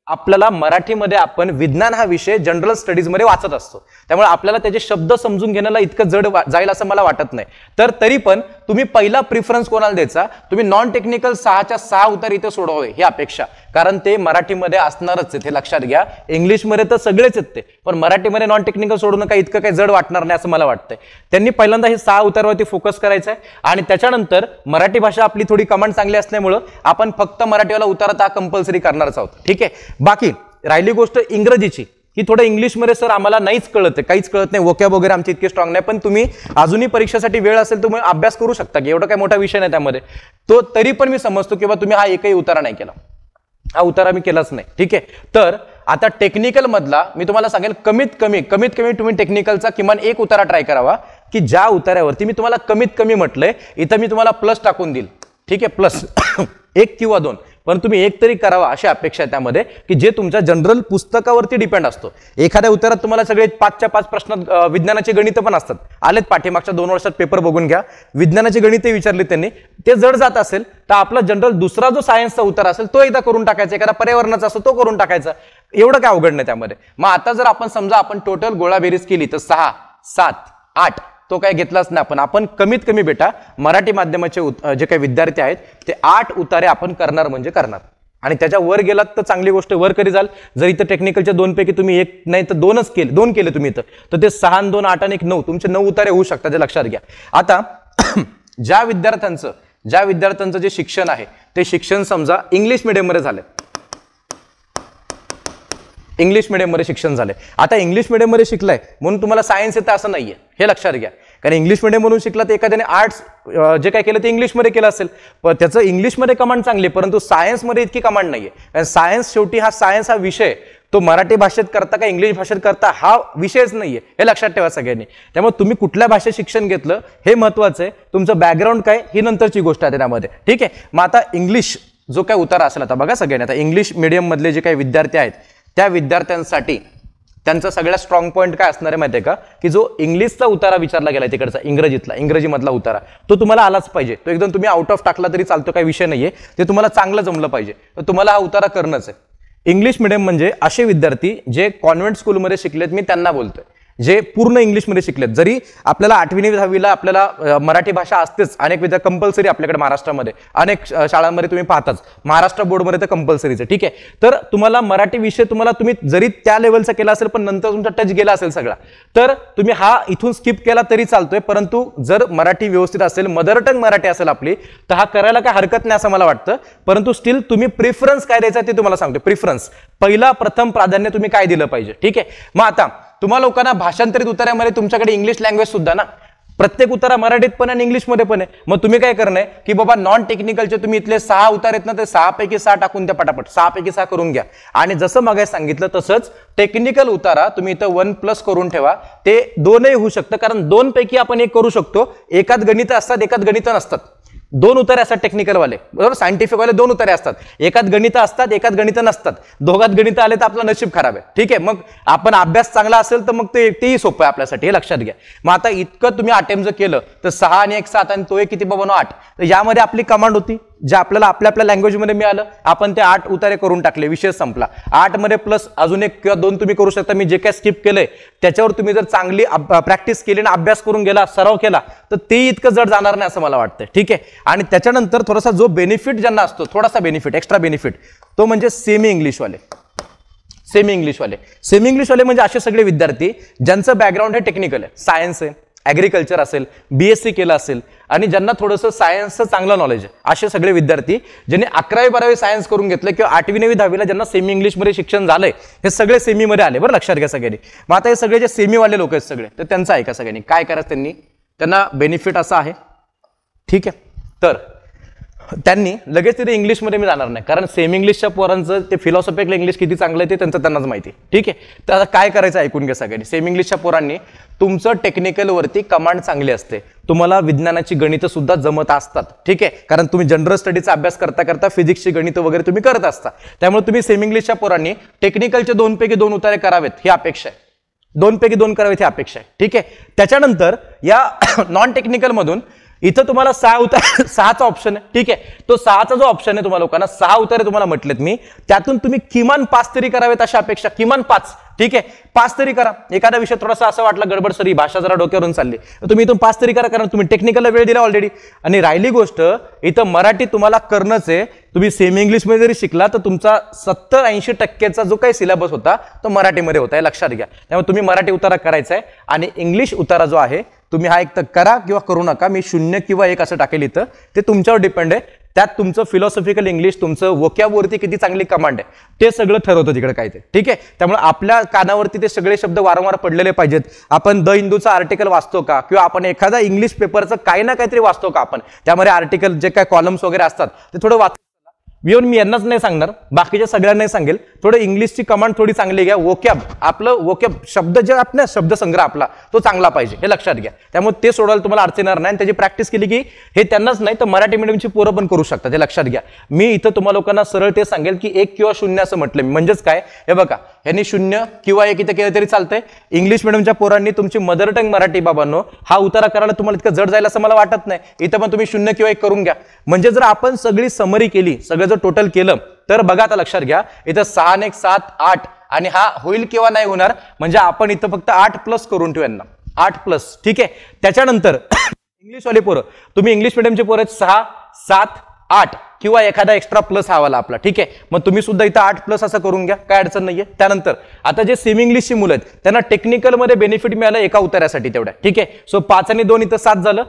Speaker 1: आपल्याला मराठीमध्ये आपण विज्ञान हा विषय जनरल स्टडीज मध्ये वाचत असतो, त्यामुळे आपल्याला त्याचे शब्द समजून घेण्याला इतकं जड जाईल असं मला वाटत नाही. तर तरी पण तुम्ही पहिला प्रिफरन्स कोणाला द्यायचा, तुम्ही नॉन टेक्निकल 6च्या 6 उतार इथे सोडवावे ही अपेक्षा, कारण ते मराठीमध्ये असणारच आहे, ते लक्षात घ्या. इंग्लिशमध्ये तर सगळेच आहेत ते, पण मराठीमध्ये नॉन टेक्निकल सोडून काही इतकं काही जड वाटणार नाही असं मला वाटतंय. त्यांनी पहिल्यांदा हे 6 उतारावरती फोकस करायचं आहे, आणि त्याच्यानंतर मराठी भाषा आपली थोडी कमांड चांगली असल्यामुळं आपण फक्त मराठीवाला उतारा कंपल्सरी करणारच आहोत, ठीक आहे. बाकी राहिली गोष्ट इंग्रजीची, की थोडं इंग्लिशमध्ये सर आम्हाला नाहीच कळत आहे, काहीच कळत नाही, वोकॅब वगैरे आमची इतके स्ट्रॉंग नाही, पण तुम्ही अजूनही परीक्षेसाठी वेळ असेल तुम्ही अभ्यास करू शकता, की एवढा काही मोठा विषय नाही त्यामध्ये. तो तरी पण मी समजतो की तुम्ही हा एकही उतारा नाही केला, हा उतारा मी केलाच नाही, ठीक आहे. तर आता टेक्निकल मधला मी तुम्हाला सांगेल, कमीत कमी तुम्ही टेक्निकलचा किमान 1 उतारा ट्राय करावा, की ज्या उतार्यावरती मी तुम्हाला कमीत कमी म्हटलंय, इथं मी तुम्हाला प्लस टाकून देईल, ठीक आहे, प्लस 1 किंवा 2, पण तुम्ही 1 तरी करावा अशी अपेक्षा आहे त्यामध्ये, की जे तुमच्या जनरल पुस्तकावरती डिपेंड असतो. एखाद्या उत्तरात तुम्हाला सगळे 5च्या 5 प्रश्न विज्ञानाचे गणित पण असतात, आलेत पाठीमागच्या 2 वर्षात पेपर बघून घ्या, विज्ञानाचे गणिते विचारले त्यांनी, ते जड जात असेल तर आपला जनरल दुसरा जो सायन्सचा उत्तर असेल तो एकदा करून टाकायचा, एखादा पर्यावरणाचा असतो तो करून टाकायचा, एवढं काय अवघड नाही त्यामध्ये. मग आता जर आपण समजा आपण टोटल गोळाबेरीज केली तर 6, 7, 8 तो काय घेतलाच नाही आपण कमीत कमी बेटा मराठी माध्यमाचे जे काही विद्यार्थी आहेत ते 8 उतारे आपण करणार म्हणजे करणार, आणि त्याच्या वर गेलात तर चांगली गोष्ट, वर कधी जाल. जर इथं टेक्निकलच्या 2 पैकी तुम्ही 1 नाही तर 2च केले, 2 केले तुम्ही इथं, तर ते 6 आणि 2 8 आणि 1 9 तुमचे 9 उतारे होऊ शकतात, ते लक्षात घ्या. आता ज्या विद्यार्थ्यांचं जे शिक्षण आहे ते शिक्षण समजा इंग्लिश मीडियममध्ये झालं, इंग्लिश मीडियममध्ये शिक्षण झालंय. आता इंग्लिश मीडियममध्ये शिकलाय म्हणून तुम्हाला सायन्स येतं असं नाहीये, हे लक्षात घ्या. कारण इंग्लिश मीडियम म्हणून शिकला तर एखाद्याने आर्ट्स जे काय केलं ते इंग्लिशमध्ये केलं असेल, पण त्याचं इंग्लिशमध्ये कमांड चांगली, परंतु सायन्समध्ये इतकी कमांड नाहीये. कारण सायन्स शेवटी सायन्स हा विषय तो मराठी भाषेत करता का इंग्लिश भाषेत करता हा विषयच नाहीये, हे लक्षात ठेवा सगळ्यांनी. त्यामुळे तुम्ही कुठल्या भाषेत शिक्षण घेतलं हे महत्वाचं आहे, तुमचं बॅकग्राऊंड काय ही नंतरची गोष्ट आहे त्यामध्ये, ठीक आहे. मग आता इंग्लिश जो काय उतारा असेल, आता बघा सगळ्यांनी, आता इंग्लिश मीडियम मधले जे काही विद्यार्थी आहेत त्या विद्यार्थ्यांसाठी त्यांचा सगळ्यात स्ट्रॉंग पॉईंट काय असणार आहे माहिती आहे का, की जो इंग्लिशचा उतारा विचारला गेला तिकडचा इंग्रजी मधला उतारा तो तुम्हाला आलाच पाहिजे. तो एकदम तुम्ही आउट ऑफ टाकला तरी चालतो, काही विषय नाहीये, ते तुम्हाला चांगलं जमलं पाहिजे, तर तुम्हाला हा उतारा करणंच आहे. इंग्लिश मीडियम म्हणजे असे विद्यार्थी जे कॉन्व्हेंट स्कूलमध्ये शिकलेत, मी त्यांना बोलतोय, जे पूर्ण इंग्लिशमध्ये शिकलेत. जरी आपल्याला 8वी 10वीला आपल्याला मराठी भाषा असतेच, अनेक विद्या कंपल्सरी आपल्याकडे महाराष्ट्रामध्ये अनेक शाळांमध्ये तुम्ही पाहताच, महाराष्ट्र बोर्डमध्ये तर कंपल्सरीच आहे, ठीक आहे. तर तुम्हाला मराठी विषय तुम्ही जरी त्या लेवलचा केला असेल पण नंतर तुमचा टच गेला असेल सगळा, तर तुम्ही हा इथून स्किप केला तरी चालतोय, परंतु जर मराठी व्यवस्थित असेल, मदर टंग मराठी असेल आपली, तर हा करायला काय हरकत नाही असं मला वाटतं. परंतु स्टील तुम्ही प्रिफरन्स काय द्यायचा ते तुम्हाला सांगतो. प्रिफरन्स प्रथम प्राधान्य तुम्ही काय दिलं पाहिजे, ठीक आहे. मग आता तुम्हाला लोकांना भाषांतरित उतार्यामध्ये तुमच्याकडे इंग्लिश लँग्वेज सुद्धा ना, प्रत्येक उतारा मराठीत पण आणि इंग्लिशमध्ये पण आहे. मग तुम्ही काय करणार की बाबा नॉन टेक्निकलचे तुम्ही इथले 6 उतार आहेत ना, ते 6 पैकी 6 टाकून द्या पटापट, 6 पैकी 6 करून घ्या. आणि जसं मग सांगितलं तसंच टेक्निकल उतारा तुम्ही इथं 1+ करून ठेवा. ते 2ही होऊ शकतं, कारण 2 पैकी आपण 1 करू शकतो. एकात गणित असतात, एकात गणित नसतात. 2 उतारे असतात टेक्निकलवाले, बरोबर. सायंटिफिकवाले 2 उतारे असतात, एकात गणित असतात, एकात गणित नसतात. दोघात गणित आले तर आपलं नशीब खराब आहे. ठीक आहे, मग आपण अभ्यास चांगला असेल तर मग तेही सोपं आहे आपल्यासाठी, हे लक्षात घ्या. मग आता इतकं तुम्ही अटेम्प्ट जर केलं तर 6 आणि 1 7 आणि तो एक किती बाबा 8. तर यामध्ये आपली कमांड होती जे आपल्याला आपल्या लँग्वेजमध्ये मिळालं, आपण ते 8 उतारे करून टाकले, विषय संपला. 8 मध्ये प्लस अजून 1 किंवा 2 तुम्ही करू शकता. मी जे काय स्किप केलंय त्याच्यावर तुम्ही जर चांगली प्रॅक्टिस केली ना, अभ्यास करून गेला, सराव केला, तर ते इतकं जड जाणार नाही असं मला वाटतं. ठीक आहे. आणि त्याच्यानंतर थोडासा जो बेनिफिट ज्यांना असतो, थोडासा बेनिफिट, एक्स्ट्रा बेनिफिट, तो म्हणजे सेमी इंग्लिशवाले. सेमी इंग्लिशवाले म्हणजे असे सगळे विद्यार्थी ज्यांचं बॅकग्राऊंड हे टेक्निकल आहे, सायन्स आहे, ॲग्रिकल्चर असेल, BSc केलं असेल आणि ज्यांना थोडंसं सायन्सचं चांगलं नॉलेज आहे, असे सगळे विद्यार्थी ज्यांनी 11वी 12वी सायन्स करून घेतलं किंवा 8वी 9वी 10वीला ज्यांना सेमी इंग्लिशमध्ये शिक्षण झालंय, हे सगळे सेमीमध्ये आले, बरं लक्षात घ्या सगळ्यांनी. मग आता हे सगळे जे सेमीवाले लोक आहेत सगळे, तर त्यांचं ऐका सगळ्यांनी काय करायचं, त्यांना बेनिफिट असा आहे. ठीक आहे, तर त्यांनी लगेच तिथे इंग्लिशमध्ये मी जाणार नाही, कारण सेमी इंग्लिशच्या पोरांचं ते फिलॉसॉफिकल इंग्लिश किती चांगलं आहे ते त्यांनाच माहिती. ठीक आहे, तर आता काय करायचं ऐकून घ्या सगळ्यांनी. सेमी इंग्लिशच्या पोरांनी तुमचं टेक्निकलवरती कमांड चांगली असते, तुम्हाला विज्ञानाची गणितं सुद्धा जमत असतात. ठीक आहे, कारण तुम्ही जनरल स्टडीचा अभ्यास करता करता फिजिक्सची गणितं वगैरे तुम्ही करत असता. त्यामुळे तुम्ही सेमी इंग्लिशच्या पोरांनी टेक्निकलचे 2 पैकी 2 उतारे करावेत ही अपेक्षा आहे, 2 पैकी 2 करावेत ही अपेक्षा आहे. ठीक आहे, त्याच्यानंतर या नॉन टेक्निकल मधून इथं तुम्हाला 6 उतारे, 6चा ऑप्शन आहे. ठीक आहे, तो 6चा जो ऑप्शन आहे तुम्हाला लोकांना 6 उतारे तुम्हाला म्हटलेत मी, त्यातून तुम्ही किमान 5 तरी करावेत अशा अपेक्षा, किमान 5. ठीक आहे, 5 तरी करा. एखादा विषय थोडासा असं वाटला गडबड सरी, भाषा जरा डोक्यावरून चालली, तुम्ही इथून 5 तरी करा, कारण तुम्ही टेक्निकलला वेळ दिला ऑलरेडी. आणि राहिली गोष्ट इथं मराठी तुम्हाला करणंच आहे. तुम्ही सेमी इंग्लिशमध्ये जरी शिकला तर तुमचा 70-80% जो काही सिलेबस होता तो मराठीमध्ये होता, हे लक्षात घ्या. त्यामुळे तुम्ही मराठी उतारा करायचा आहे. आणि इंग्लिश उतारा जो आहे तुम्ही हा एक तर करा किंवा करू नका, मी 0 किंवा 1 असं टाकेल इथं, ते तुमच्यावर डिपेंड आहे. त्यात तुमचं फिलॉसॉफिकल इंग्लिश, तुमचं वोकॅबवरती किती चांगली कमांड आहे ते सगळं ठरवतं तिकडे काय ते. ठीक आहे, त्यामुळे आपल्या कानावरती ते सगळे शब्द वारंवार पडलेले पाहिजेत. आपण द हिंदूचा आर्टिकल वाचतो का, किंवा आपण एखादा इंग्लिश पेपरचं काही ना काहीतरी वाचतो का, आपण त्यामध्ये आर्टिकल जे काय कॉलम्स वगैरे असतात ते थोडं वाच. मी यांनाच नाही सांगणार, बाकीच्या सगळ्यांनाही सांगेल, थोडं इंग्लिशची कमांड थोडी चांगली घ्या. वोकॅब आपलं, वोकॅब शब्द जे आपल्या शब्दसंग्रह आपला तो चांगला पाहिजे, हे लक्षात घ्या. त्यामुळे ते सोडवायला तुम्हाला अडचण येणार नाही. त्याची प्रॅक्टिस केली की हे त्यांनाच नाही तर मराठी मीडियमची पोरं पण करू शकतात, हे लक्षात घ्या. मी इथं तुम्हाला लोकांना सरळ ते सांगेल की 1 किंवा 0 असं म्हटलं मी, म्हणजेच काय, हे बघा, यांनी 0 किंवा 1 इथं केलं तरी चालतंय. इंग्लिश मीडियमच्या पोरांनी तुमची मदर टंग मराठी बाबांनो हा उतारा करायला तुम्हाला इतकं जड जाईल असं मला वाटत नाही. इथं पण तुम्ही 0 किंवा 1 करून घ्या. म्हणजे जर आपण सगळी समरी केली, सगळं जर टोटल केलं, तर बघा आता लक्षात घ्या, इथं 6 आणि 1 7 8, आणि हा होईल किंवा नाही होणार, म्हणजे आपण इथं फक्त 8+ करून ठेवू यांना, 8+. ठीक आहे, त्याच्यानंतर इंग्लिशवाले पोरं, तुम्ही इंग्लिश मीडियमचे पोरं 6 7 8 किंवा एखादा एक्स्ट्रा प्लस हवाला आपला. ठीक आहे, मग तुम्ही सुद्धा इथं 8+ असं करून घ्या, काय अडचण नाहीये. त्यानंतर आता जे सेमी इंग्लिशची मुलं आहेत त्यांना टेक्निकलमध्ये बेनिफिट मिळालं एका उतार्यासाठी तेवढ्या. ठीक आहे, सो 5 आणि 2 इथं 7 झालं,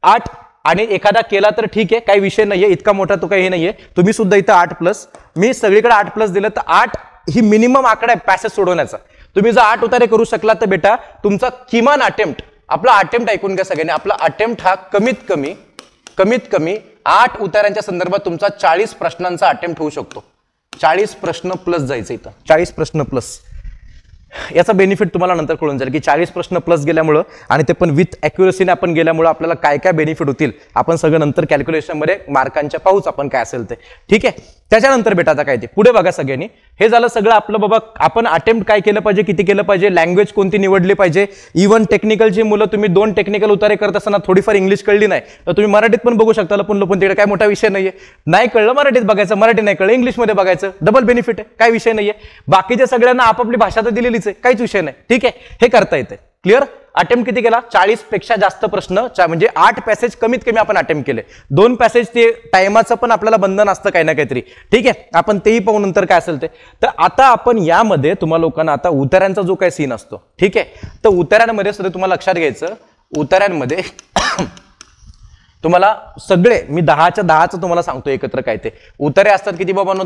Speaker 1: 8 आणि एखादा केला तर ठीक आहे, काही विषय नाहीये, इतका मोठा तो काही हे नाहीये. तुम्ही सुद्धा इथं 8+, मी सगळीकडे 8+ दिलं, तर 8 ही मिनिमम आकडा आहे पॅसेज सोडवण्याचा. तुम्ही जर 8 उतारे करू शकला तर बेटा तुमचा किमान अटेम्प्ट, आपला अटेम्प्ट ऐकून घ्या सगळ्यांनी, आपला अटेम्प्ट हा कमीत कमी 8 उतार्यांच्या संदर्भात तुमचा 40 प्रश्नांचा अटेम्प्ट होऊ शकतो. 40 प्रश्न प्लस जायचं इथं, 40 प्रश्न प्लस. याचा बेनिफिट तुम्हाला नंतर कळून जाईल की 40 प्रश्न प्लस गेल्यामुळं आणि ते पण विथ ॲक्युरसीने आपण गेल्यामुळं आपल्याला काय काय बेनिफिट होतील आपण सगळं नंतर कॅल्क्युलेशनमध्ये मार्कांच्या पाहूच आपण काय असेल ते. ठीक आहे, त्याच्यानंतर बेटा आता काय ते पुढे बघा सगळ्यांनी. हे झालं सगळं आपलं बाबा, आपण अटेम्प्ट काय केलं पाहिजे, किती केलं पाहिजे, लँग्वेज कोणती निवडली पाहिजे. इव्हन टेक्निकलची मुलं तुम्ही 2 टेक्निकल उतारे करत असताना थोडीफार इंग्लिश कळली नाही तर तुम्ही मराठीत पण बघू शकता, लपून तिकडे काय मोठा विषय नाहीये. नाही कळलं मराठीत बघायचं, मराठी नाही कळलं इंग्लिशमध्ये बघायचं, डबल बेनिफिट आहे, काय विषय नाहीये. बाकीच्या सगळ्यांना आपापली भाषा तर दिलेलीच आहे, काहीच विषय नाही. ठीक आहे, हे करता येते. क्लिअर. अटेम्प्ट किती केला, 40 पेक्षा जास्त प्रश्न, म्हणजे 8 पॅसेज कमीत कमी आपण अटेम्प्ट केले. 2 पॅसेज ते टायमाचं पण आपल्याला बंधन असतं काही ना काहीतरी. ठीक आहे, आपण तेही पाहू नंतर काय असेल ते. तर आता आपण यामध्ये तुम्हाला लोकांना आता उतार्यांचा जो काही सीन असतो, ठीक आहे, तर उतार्यांमध्ये सुद्धा तुम्हाला लक्षात घ्यायचं, उतार्यांमध्ये तुम्हाला सगळे मी 10च्या 10चं तुम्हाला सांगतो एकत्र काय ते उतारे असतात किती बाबांनो,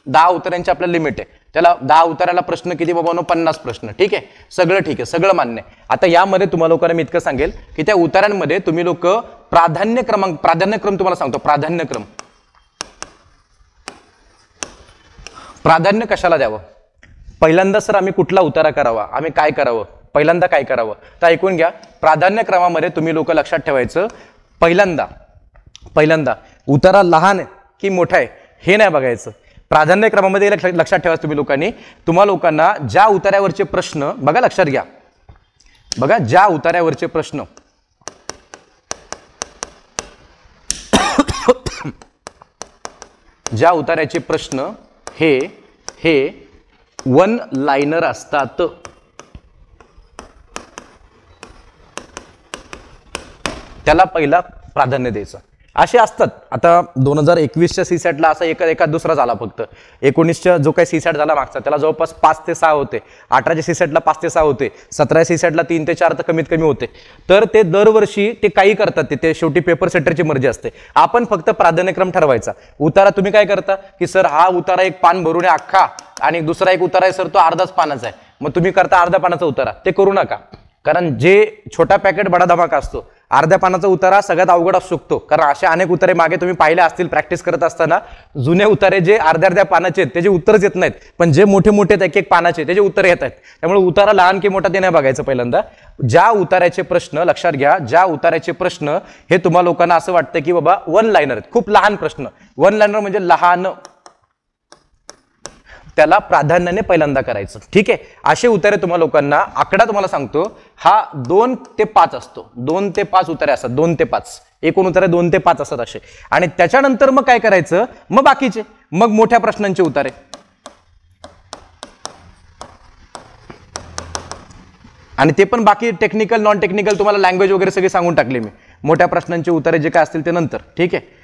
Speaker 1: 10 उतार्यांची आपल्याला लिमिट आहे. त्याला 10 उताराला प्रश्न किती बाबांनो 50 प्रश्न, ठीक आहे, सगळं ठीक आहे, सगळं मान्य आहे. आता यामध्ये तुम्हाला लोकांना मी इतकं सांगेल की त्या उतारांमध्ये तुम्ही लोक प्राधान्यक्रम तुम्हाला सांगतो, प्राधान्य कशाला द्यावं, पहिल्यांदा सर आम्ही कुठला उतारा करावा, आम्ही काय करावं, पहिल्यांदा काय करावं, तर ऐकून घ्या. प्राधान्यक्रमामध्ये तुम्ही लोक लक्षात ठेवायचं, पहिल्यांदा उतारा लहान आहे की मोठा आहे हे नाही बघायचं. प्राधान्यक्रमामध्ये लक्षात ठेवायचं तुम्ही लोकांनी, तुम्हा लोकांना ज्या उतार्यावरचे प्रश्न बघा, लक्षात घ्या बघा, ज्या उतार्यावरचे प्रश्न ज्या उतार्याचे प्रश्न हे 1 लाइनर असतात, त्याला पहिला प्राधान्य द्यायचं. असे असतात. आता 2021च्या सीसॅटला असा एका दुसरा झाला, फक्त 19च्या जो काही सीसॅट झाला मागचा त्याला जवळपास 5 ते 6 होते, 18च्या सीसॅटला 5 ते 6 होते, 17च्या सीसॅटला 3 ते 4 तर कमीत कमी होते. तर ते दरवर्षी ते काही करतात, ते शेवटी पेपर सेटरची मर्जी असते. आपण फक्त प्राधान्यक्रम ठरवायचा. उतारा तुम्ही काय करता की सर हा उतारा एक पान भरून आहे अख्खा आणि दुसरा एक उतारा आहे सर तो अर्धाच पानाचा आहे, मग तुम्ही करता अर्ध्या पानाचा उतारा. ते करू नका, कारण जे छोटा पॅकेट बडा धमाका असतो, अर्ध्या पानाचा उतारा सगळ्यात अवघड असू शकतो. कारण असे अनेक उतारे मागे तुम्ही पाहिले असतील प्रॅक्टिस करत असताना, जुने उतारे जे अर्ध्या पानाचे आहेत त्याचे उत्तरच येत नाहीत, पण जे मोठे मोठे एक पानाचे त्याचे उत्तर येत आहेत. त्यामुळे उतारा लहान की मोठा ते नाही बघायचं. पहिल्यांदा ज्या उतार्याचे प्रश्न, लक्षात घ्या, ज्या उतार्याचे प्रश्न हे तुम्हा लोकांना असं वाटतं की बाबा 1 लाइनर आहेत, खूप लहान प्रश्न, 1 लाइनर म्हणजे लहान, त्याला प्राधान्याने पहिल्यांदा करायचं, ठीक आहे. असे उतारे तुम्हा लोकांना, आकडा तुम्हाला सांगतो, हा 2 ते 5 असतो, 2 ते 5 उतारे असतात, 2 ते 5 एकूण उतारे 2 ते 5 असतात असे. आणि त्याच्यानंतर मग काय करायचं, मग बाकीचे, मग मोठ्या प्रश्नांचे उतारे. आणि ते पण बाकी टेक्निकल नॉन टेक्निकल तुम्हाला लँग्वेज वगैरे सगळे सांगून टाकले मी. मोठ्या प्रश्नांचे उतारे जे काय असतील ते नंतर, ठीक आहे.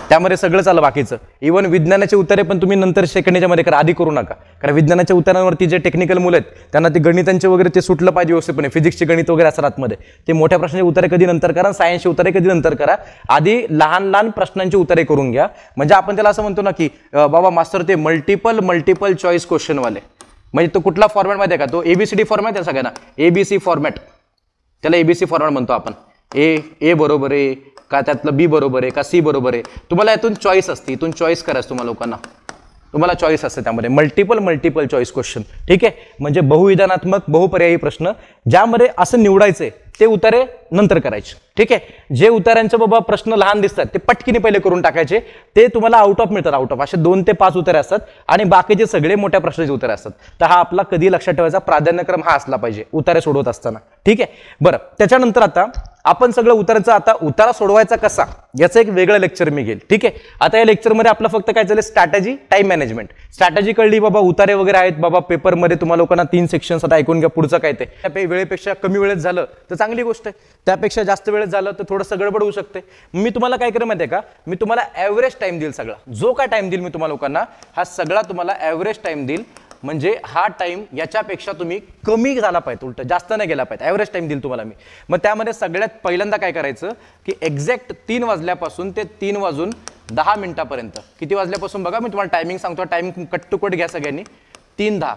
Speaker 1: त्यामध्ये सगळं चाललं बाकीचं. इव्हन विज्ञानाचे उत्तरे पण तुम्ही नंतर सेकंडच्या मध्ये करा, आधी करू नका. कारण विज्ञानाच्या उत्तरांवरती जे टेक्निकल मुलं आहेत त्यांना ते गणितांचे वगैरे ते सुटलं पाहिजे व्यवस्थितपणे, फिजिक्सचे गणित वगैरे असतात आतमध्ये, ते मोठ्या प्रश्नांचे उत्तरे कधी नंतर करा, सायन्सचे उत्तरे कधी नंतर करा. आधी लहान प्रश्नांची उत्तरे करून घ्या. म्हणजे आपण त्याला असं म्हणतो ना की बाबा मास्तर ते मल्टिपल चॉईस क्वेश्चन वाले, म्हणजे तो कुठला फॉर्मॅट माहिती आहे का, तो एबीसीडी फॉर्मॅट आहे सगळ्यांना, एबीसी फॉर्मॅट, त्याला एबीसी फॉर्मॅट म्हणतो आपण. ए बरोबर आहे का, त्यातलं बी बरोबर आहे का, सी बरोबर आहे, तुम्हाला यातून चॉईस असते, इथून चॉईस करायचं तुम्हाला लोकांना, तुम्हाला चॉईस असते त्यामध्ये मल्टिपल चॉईस क्वेश्चन, ठीक आहे. म्हणजे बहुविधानात्मक बहुपर्यायी प्रश्न, ज्यामध्ये असं निवडायचंय ते उतारे नंतर करायचे, ठीक आहे. जे उतार्यांचे बाबा प्रश्न लहान दिसतात ते पटकीने पहिले करून टाकायचे, ते तुम्हाला आउट ऑफ मिळतात, आउट ऑफ. असे 2 ते 5 उतारे असतात आणि बाकीचे सगळे मोठ्या प्रश्नाचे उत्तरे असतात. तर हा आपला कधी लक्षात ठेवायचा प्राधान्यक्रम हा असला पाहिजे उतारे सोडवत असताना, ठीक आहे. बरं, त्याच्यानंतर आता आपण सगळं उताराचं, आता उतारा सोडवायचा कसा याचं एक वेगळं लेक्चर मी घेईल, ठीक आहे. आता या लेक्चरमध्ये आपलं फक्त काय चालेल, स्ट्रॅटेजी, टाइम मॅनेजमेंट. स्ट्रॅटेजी कळली बाबा, उतारे वगैरे आहेत बाबा, पेपरमध्ये तुम्हाला लोकांना 3 सेक्शन्स, आता ऐकून घ्या पुढचं काय ते. त्या वेळेपेक्षा कमी वेळेत झालं तर चांगली गोष्ट आहे, त्यापेक्षा जास्त वेळेत झालं तर थोडंसं गडबड होऊ शकते. मी तुम्हाला काय करेन माहिती आहे का, मी तुम्हाला ॲव्हरेज टाइम देईल, सगळा जो काय टाइम देईल मी तुम्हाला लोकांना, हा सगळा तुम्हाला ॲव्हरेज टाइम देईल. म्हणजे हा टाइम याच्यापेक्षा तुम्ही कमी झाला पाहिजे, उलट जास्त नाही गेला पाहिजे, ॲव्हरेज टाइम देईल तुम्हाला मी. मग त्यामध्ये सगळ्यात पहिल्यांदा काय करायचं की एक्झॅक्ट 3 वाजल्यापासून ते 3 वाजून 10 मिनिटापर्यंत, किती वाजल्यापासून बघा मी तुम्हाला टायमिंग सांगतो, टायमिंग कट टू कट घ्या सगळ्यांनी, 3:10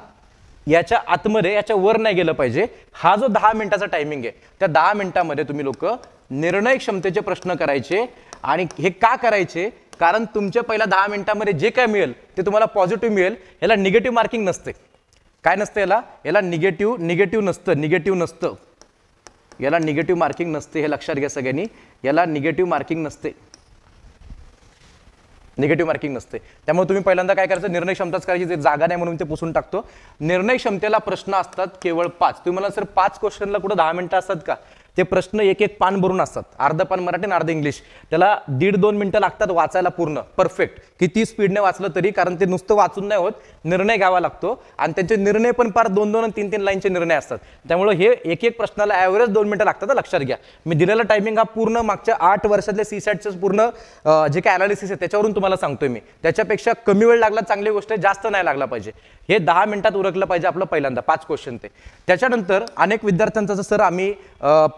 Speaker 1: याच्या आतमध्ये, याच्या वर नाही गेलं पाहिजे. हा जो 10 मिनिटाचा टायमिंग आहे, त्या 10 मिनिटामध्ये तुम्ही लोक निर्णय क्षमतेचे प्रश्न करायचे. आणि हे का करायचे, कारण तुमच्या पहिल्या 10 मिनिटांमध्ये जे काय मिळेल ते तुम्हाला पॉझिटिव्ह मिळेल. याला निगेटिव्ह मार्किंग नसते. काय नसते याला निगेटिव्ह नसतं, याला निगेटिव्ह मार्किंग नसते, हे लक्षात घ्या सगळ्यांनी. याला निगेटिव्ह मार्किंग नसते, त्यामुळे तुम्ही पहिल्यांदा काय करायचं, निर्णय क्षमताच करायची. जे जागा नाही म्हणून ते पुसून टाकतो. निर्णय क्षमतेला प्रश्न असतात केवळ 5. तुम्ही मला सर 5 क्वेश्चनला कुठं 10 मिनिटं असतात का, ते प्रश्न एक पान भरून असतात, अर्ध पान मराठी आणि अर्ध इंग्लिश. त्याला 1.5-2 मिनिटं लागतात वाचायला पूर्ण परफेक्ट, किती स्पीडने वाचलं तरी, कारण ते नुसतं वाचून नाही होत, निर्णय घ्यावा लागतो. आणि त्यांचे निर्णय पण फार 2-2 आणि 3-3 लाईनचे निर्णय असतात. त्यामुळे हे एक प्रश्नाला ॲव्हरेज 2 मिनिटं लागतात, लक्षात घ्या. मी दिलेला टायमिंग हा पूर्ण मागच्या 8 वर्षातल्या सीसॅटचं पूर्ण जे काय अनालिसिस आहे त्याच्यावरून तुम्हाला सांगतोय मी. त्याच्यापेक्षा कमी वेळ लागला चांगली गोष्ट आहे, जास्त नाही लागला पाहिजे. हे 10 मिनिटात उरकलं पाहिजे आपलं पहिल्यांदा 5 क्वेश्चन. ते त्याच्यानंतर अनेक विद्यार्थ्यांचा सर आम्ही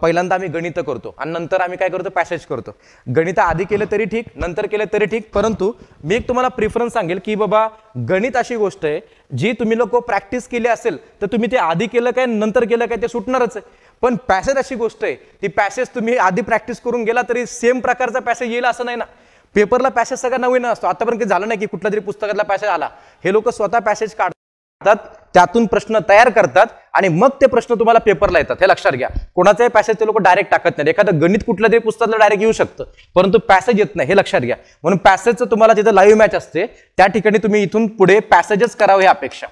Speaker 1: पहिल्यांदा आम्ही गणित करतो आणि नंतर आम्ही काय करतो, पॅसेज करतो. गणित आधी केलं तरी ठीक, नंतर केलं तरी ठीक, परंतु मी एक तुम्हाला प्रिफरन्स सांगेल की बाबा गणित अशी गोष्ट आहे जी तुम्ही लोक प्रॅक्टिस केली असेल तर तुम्ही ते आधी केलं काय नंतर केलं काय ते सुटणारच आहे. पण पॅसेज अशी गोष्ट आहे, ती पॅसेज तुम्ही आधी प्रॅक्टिस करून गेला तरी सेम प्रकारचा पॅसेज येईल असं नाही ना. पेपरला पॅसेज सगळा नवीन असतो. आतापर्यंत झालं नाही की कुठला तरी पुस्तकातला पॅसेज आला. हे लोक स्वतः पॅसेज काढतात, त्यातून प्रश्न तयार करतात आणि मग ते प्रश्न तुम्हाला पेपरला येतात. हे लक्षात घ्या. कोणाचाही पॅसेज ते लोक डायरेक्ट टाकत नाही. एखादं गणित कुठलं तरी पुस्तकातलं डायरेक्ट येऊ शकतं, परंतु पॅसेज येत नाही. हे लक्षात घ्या. म्हणून पॅसेजचं तुम्हाला तिथं लाईव्ह मॅच असते, त्या ठिकाणी तुम्ही इथून पुढे पॅसेजच करावं ही अपेक्षा.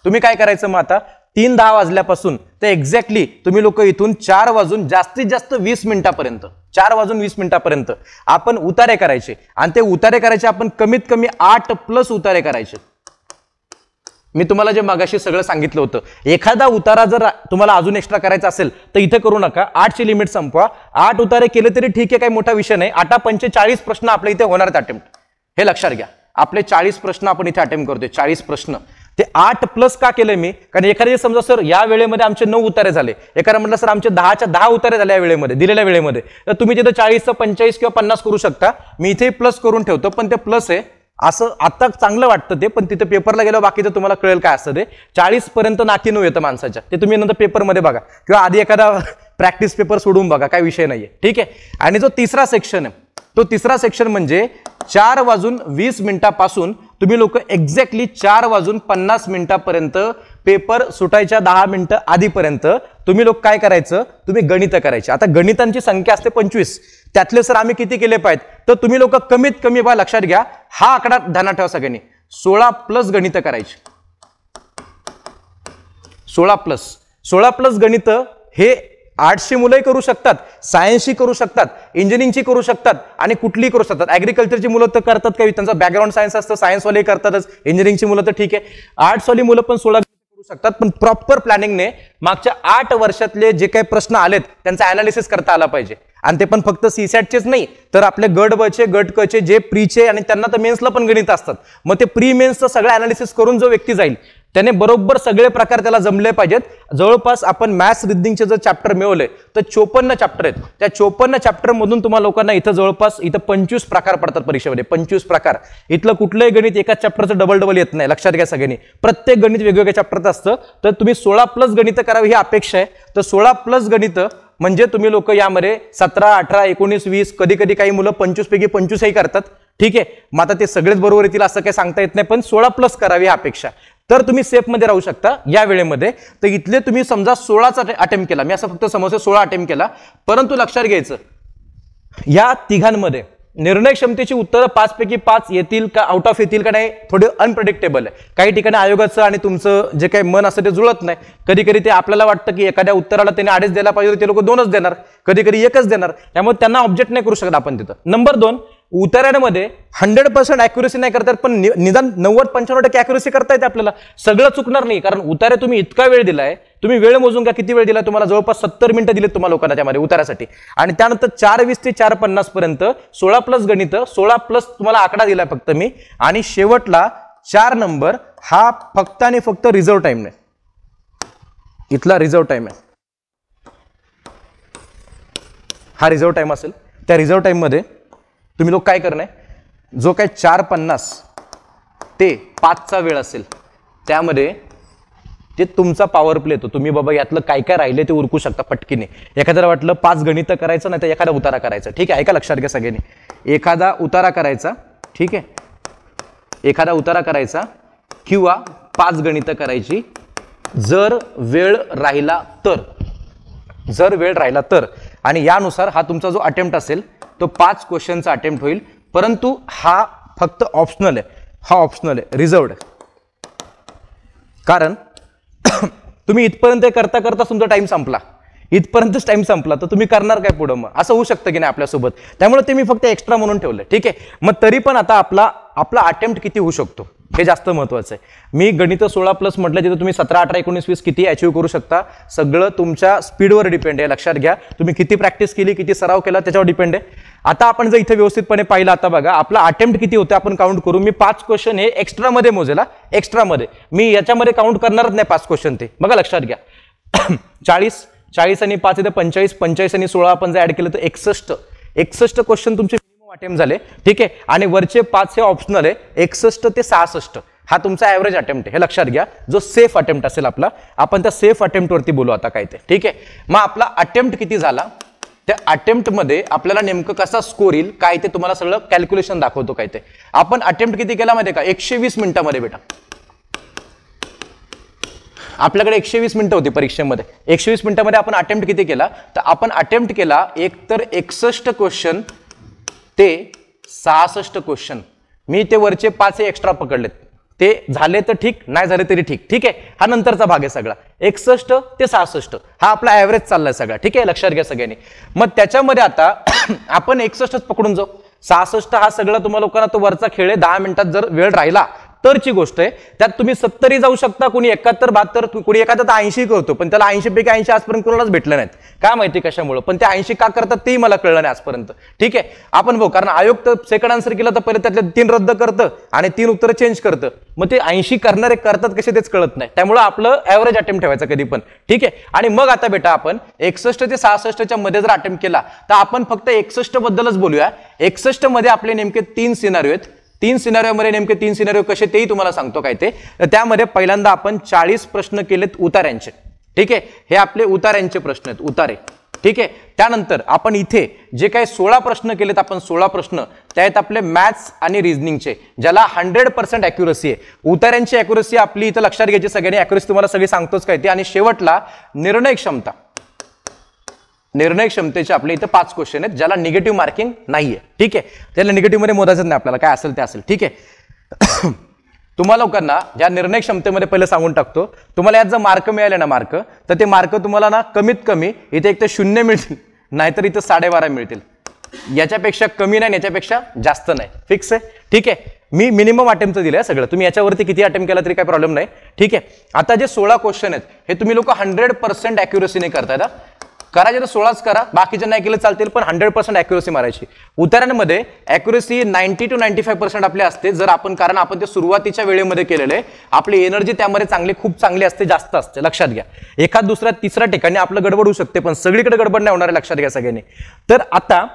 Speaker 1: तुम्ही काय करायचं मग आता 3:10 वाजल्यापासून ते एक्झॅक्टली तुम्ही लोक इथून 4 वाजून जास्तीत जास्त 20 मिनिटापर्यंत 4 वाजून 20 मिनिटापर्यंत आपण उतारे करायचे आणि ते उतारे करायचे आपण कमीत कमी 8+ उतारे करायचे. मी तुम्हाला जे मागाशी सगळं सांगितलं होतं, एखादा उतारा जर तुम्हाला अजून एक्स्ट्रा करायचा असेल तर इथे करू नका. 8ची लिमिट संपवा. 8 उतारे केले तरी ठीक आहे, काही मोठा विषय नाही. 8×5 = 40 प्रश्न आपल्या इथे होणार आहेत अटेम्प्ट. हे लक्षात घ्या. आपले 40 प्रश्न आपण इथे अटेम्प्ट करतोय. 40 प्रश्न. ते 8+ का केलंय मी, कारण एखाद्या समजा सर या वेळेमध्ये आमचे 9 उतारे झाले, एखादा म्हटलं सर आमचे 10च्या 10 उतारे झाले या वेळेमध्ये, दिलेल्या वेळेमध्ये, तर तुम्ही तिथं 40चं 45 किंवा 50 करू शकता. मी इथे प्लस करून ठेवतो, पण ते प्लस आहे असं आता चांगलं वाटतं ते, पण तिथे पेपरला गेल्यावर बाकीचं तुम्हाला कळेल काय असतं ते. 40 पर्यंत नाकी नऊ येतं माणसाच्या. ते तुम्ही नंतर पेपरमध्ये बघा किंवा आधी एखादा प्रॅक्टिस पेपर सोडून बघा, काय विषय नाहीये. ठीक आहे. आणि जो तिसरा सेक्शन आहे, तो तिसरा सेक्शन म्हणजे 4 वाजून 20 मिनिटापासून तुम्ही लोक एक्झॅक्टली 4 वाजून 50 मिनिटापर्यंत पेपर सुटायच्या 10 मिनिटं आधीपर्यंत तुम्ही लोक काय करायचं, तुम्ही गणित करायचे. आता गणितांची संख्या असते 25, त्यातले सर आम्ही किती केले पाहिजेत, तर तुम्ही लोक कमीत कमी बा लक्षात घ्या, हा आकडा ध्यानात ठेवा सगळ्यांनी, 16+ गणित करायचे. 16+ गणित हे आर्ट्सची मुलंही करू शकतात, सायन्सची करू शकतात, इंजिनिअरिंगची करू शकतात आणि कुठलीही करू शकतात. ऍग्रिकल्चरची मुलं तर करतात, काही त्यांचं बॅकग्राऊंड सायन्स असतं, सायन्सवाले करतातच. इंजिनिअरिंगची मुलं तर ठीक आहे. आर्ट्सवाली मुलं पण 16 करू शकतात, पण प्रॉपर प्लॅनिंगने मागच्या 8 वर्षातले जे काही प्रश्न आलेत त्यांचा अनालिसिस करता आला पाहिजे. आणि ते पण फक्त सीसॅटचेच नाही, तर आपले गट बचे, गट कचे, जे प्रीचे, आणि त्यांना तर मेन्सला पण गणित असतात. मग ते प्री मेन्सचं सगळं अनालिसिस करून जो व्यक्ती जाईल त्याने बरोबर सगळे प्रकार त्याला जमले पाहिजेत. जवळपास आपण मॅथ्स रिडिंगचे जर चॅप्टर मिळवले तर 54 चॅप्टर आहेत. त्या 54 चॅप्टर मधून तुम्हाला लोकांना इथं जवळपास 25 प्रकार पडतात परीक्षेमध्ये. 25 प्रकार. इथलं कुठलंही गणित एकाच चॅप्टरचं डबल येत नाही. लक्षात घ्या सगळ्यांनी. प्रत्येक गणित वेगवेगळ्या चॅप्टरचं असतं. तर तुम्ही 16+ गणित करावी ही अपेक्षा आहे. तर 16+ गणित म्हणजे तुम्ही लोक यामध्ये 17, 18, 19, 20, कधी कधी काही मुलं 25 पैकी 25ही करतात. ठीक आहे. मग आता ते सगळेच बरोबर येतील असं काही सांगता येत नाही, पण 16+ करावी ही अपेक्षा. तर तुम्ही सेफ मध्ये राहू शकता या वेळेमध्ये. तर इथले तुम्ही समजा 16चा अटेम्प्ट केला, मी असं फक्त समजतो 16 अटेम्प्ट केला, परंतु लक्षात घ्यायचं या तिघांमध्ये निर्णय क्षमतेची उत्तरं 5 पैकी 5 येतील का, आउट ऑफ येतील का नाही, थोडे अनप्रेडिक्टेबल आहे. काही ठिकाणी आयोगाचं आणि तुमचं जे काही मन असतं ते जुळत नाही. कधी कधी ते आपल्याला वाटतं की एखाद्या उत्तराला त्यांनी 2.5 द्यायला पाहिजे, ते लोक 2च देणार, कधी कधी 1च देणार. त्यामुळे त्यांना ऑब्जेक्ट नाही करू शकत आपण तिथं. नंबर 2, उतार्यांमध्ये 100% ॲक्युरेसी नाही करतात, पण निदान 90-95% ॲक्युरेसी करता येते आपल्याला. सगळं चुकणार नाही, कारण उतारे तुम्ही इतका वेळ दिलाय, तुम्ही वेळ मोजून घ्या किती वेळ दिलाय तुम्हाला. जवळपास 70 मिनिटं दिलेत तुम्हाला लोकांना त्यामध्ये उतारासाठी. आणि त्यानंतर 4:20 ते 4:50 पर्यंत 16+ गणित, 16+ तुम्हाला आकडा दिलाय फक्त मी. आणि शेवटला 4 नंबर हा फक्त आणि फक्त रिझर्व्ह टाइम नाही. इथला रिझर्व्ह टाइम आहे, हा रिझर्व्ह टाइम असेल. त्या रिझर्व्ह टाइम मध्ये तुम्ही लोक काय करणार, जो काय 4:50 ते 5चा वेळ असेल त्यामध्ये ते तुमचा पॉवर प्ले येतो. तुम्ही बाबा यातलं काय काय राहिले ते उरकू शकता पटकीने. एखाद्याला वाटलं 5 गणित करायचं, नाही तर एखादा उतारा करायचा. ठीक आहे, ऐका लक्षात घ्या सगळ्यांनी. एखादा उतारा करायचा, ठीक आहे, एखादा उतारा करायचा किंवा 5 गणित करायची जर वेळ राहिला तर. जर वेळ राहिला तर. आणि यानुसार हा तुमचा जो अटेम्प्ट असेल तो 5 क्वेश्चनचा अटेम्प्ट होईल. परंतु हा फक्त ऑप्शनल आहे, हा ऑप्शनल आहे, रिझर्व्ड आहे. कारण तुम्ही इथपर्यंत करता करता तुमचा टाइम संपला, इथपर्यंतच टाइम संपला, तर तुम्ही करणार काय पुढं, मग असं होऊ शकतं की नाही आपल्यासोबत. त्यामुळे ते मी फक्त एक्स्ट्रा म्हणून ठेवलं. ठीक आहे. मग तरी पण आता आपला अटेम्प्ट किती होऊ शकतो हे जास्त महत्वाचं आहे. मी गणित 16+ म्हटलं, तिथे तुम्ही 17, 18, 19, 20 किती अचीव करू शकता. सगळं तुमच्या स्पीडवर डिपेंड आहे. लक्षात घ्या, तुम्ही किती प्रॅक्टिस केली, किती सराव केला त्याच्यावर डिपेंड आहे. आता आपण जर इथे व्यवस्थितपणे पाहिलं, आता बघा आपला अटेम्प्ट किती होते आपण काउंट करू. मी 5 क्वेश्चन हे एक्स्ट्रा मध्ये मोजेल, एक्स्ट्रा मध्ये. मी याच्यामध्ये काउंट करणारच नाही 5 क्वेश्चन. ते बघा लक्षात घ्या. 40, 40 आणि 5 इथे 45, 45 आणि 16 आपण जर ऍड केलं तर 61 क्वेश्चन तुमचे मिनिमम अटेम्प्ट झाले, ठीक आहे. आणि वरचे 5 हे ऑप्शनल आहे, 61 ते 66 हा तुमचा ऍव्हरेज अटेम्प्ट आहे. हे लक्षात घ्या. जो सेफ अटेम्प्ट असेल आपला, आपण त्या सेफ अटेम्प्ट वरती बोलू आता काय ते, ठीक आहे. मग आपला अटेम्प्ट किती झाला, त्या अटेम्प्ट मध्ये आपल्याला नेमकं कसा स्कोर येईल काय ते तुम्हाला सगळं कॅल्क्युलेशन दाखवतो काय ते. आपण अटेम्प्ट किती केला माहिती आहे का, 120 मिनिटांमध्ये बेटा. आपल्याकडे 120 मिनिटं होती परीक्षेमध्ये. 120 मिनिटांमध्ये आपण अटेम्प्ट किती केला, तर आपण अटेम्प्ट केला एकतर 61 क्वेश्चन ते 66 क्वेश्चन. मी ते वरचे 5 एक्स्ट्रा पकडलेत, ते झाले तर ठीक, नाही झाले तरी ठीक, ठीक आहे. हा नंतरचा भाग आहे सगळा. 61 ते 66 हा आपला ऍव्हरेज चाललाय सगळा, ठीक आहे. लक्षात घ्या सगळ्यांनी. मग त्याच्यामध्ये आता आपण 61च पकडून जाऊ. 66 हा सगळा तुम्हाला लोकांना तो वरचा खेळ आहे. 10 मिनिटात जर वेळ राहिला तरची गोष्ट आहे. त्यात तुम्ही 70 जाऊ शकता, कोणी 71, 72, कोणी एखादा 80 करतो, पण त्याला 80 पैकी 80 आजपर्यंत कोणालाच भेटलं नाहीत. काय माहिती कशामुळे, पण ते 80 का करतात तेही मला कळलं नाही आजपर्यंत, ठीक आहे. आपण भाऊ, कारण आयोग तर सेकंड आन्सर केला तर पहिले त्यातले 3 रद्द करतं आणि 3 उत्तरं चेंज करतं. मग ते 80 करणारे करतात कसे तेच कळत नाही. त्यामुळे आपलं ऍव्हरेज अटेम्प्ट ठेवायचं कधी पण, ठीक आहे. आणि मग आता बेटा आपण 61 ते 66च्या मध्ये जर अटेम्प्ट केला तर आपण फक्त 61 बद्दलच बोलूया. 61 मध्ये आपले नेमके 3 सिनारिओ आहेत. 3 सिनारिओमध्ये नेमके 3 सिनारिओ कसे तेही तुम्हाला सांगतो काय ते. त्यामध्ये पहिल्यांदा आपण 40 प्रश्न केलेत उतार्यांचे, ठीक आहे. हे आपले उतार्यांचे प्रश्न आहेत, उतारे, ठीक आहे. त्यानंतर आपण इथे जे काही 16 प्रश्न केलेत, आपण 16 प्रश्न त्यात आपले मॅथ्स आणि रिझनिंगचे, ज्याला 100% अॅक्युरसी आहे. उतार्यांची अॅक्युरसी आपली इथं लक्षात घ्यायची सगळ्यांनी. अॅक्युरसी तुम्हाला सगळी सांगतोच काय ते. आणि शेवटला निर्णय क्षमता. निर्णय क्षमतेचे आपले इथे 5 क्वेश्चन आहेत, ज्याला निगेटिव्ह मार्किंग नाहीये, ठीक आहे. त्याला निगेटिव्ह मध्ये मोजायचं नाही आपल्याला, काय असेल ते असेल, ठीक आहे. तुम्हाला लोकांना ज्या निर्णय क्षमतेमध्ये पहिले सांगून टाकतो, तुम्हाला यात जर मार्क मिळाले ना, मार्क, तर ते मार्क तुम्हाला ना कमीत कमी इथे एक तर 0 मिळतील, नाहीतर इथं 12.5 मिळतील. याच्यापेक्षा कमी नाही, याच्यापेक्षा जास्त नाही, फिक्स आहे, ठीक आहे. मी मिनिमम अटेम्प्ट दिलंय सगळं. तुम्ही याच्यावरती किती अटेम्प्ट केला तरी काही प्रॉब्लेम नाही, ठीक आहे. आता जे 16 क्वेश्चन आहेत हे तुम्ही लोक 100% अॅक्युरसीने करतायत. करायचे तर 16च करा, बाकीचे नाही केलं चालतील, पण 100% अॅक्युरसी मारायची. उतार्यांमध्ये अॅक्युरसी 90 to 95% आपली असते, जर आपण, कारण आपण ते सुरुवातीच्या वेळेमध्ये केलेले, आपली एनर्जी त्यामध्ये चांगली, खूप चांगली असते, जास्त असते, लक्षात घ्या. एखाद दुसऱ्या तिसऱ्या ठिकाणी आपलं गडबड होऊ शकते, पण सगळीकडे गडबड नाही होणार आहे, लक्षात घ्या सगळ्यांनी. तर आता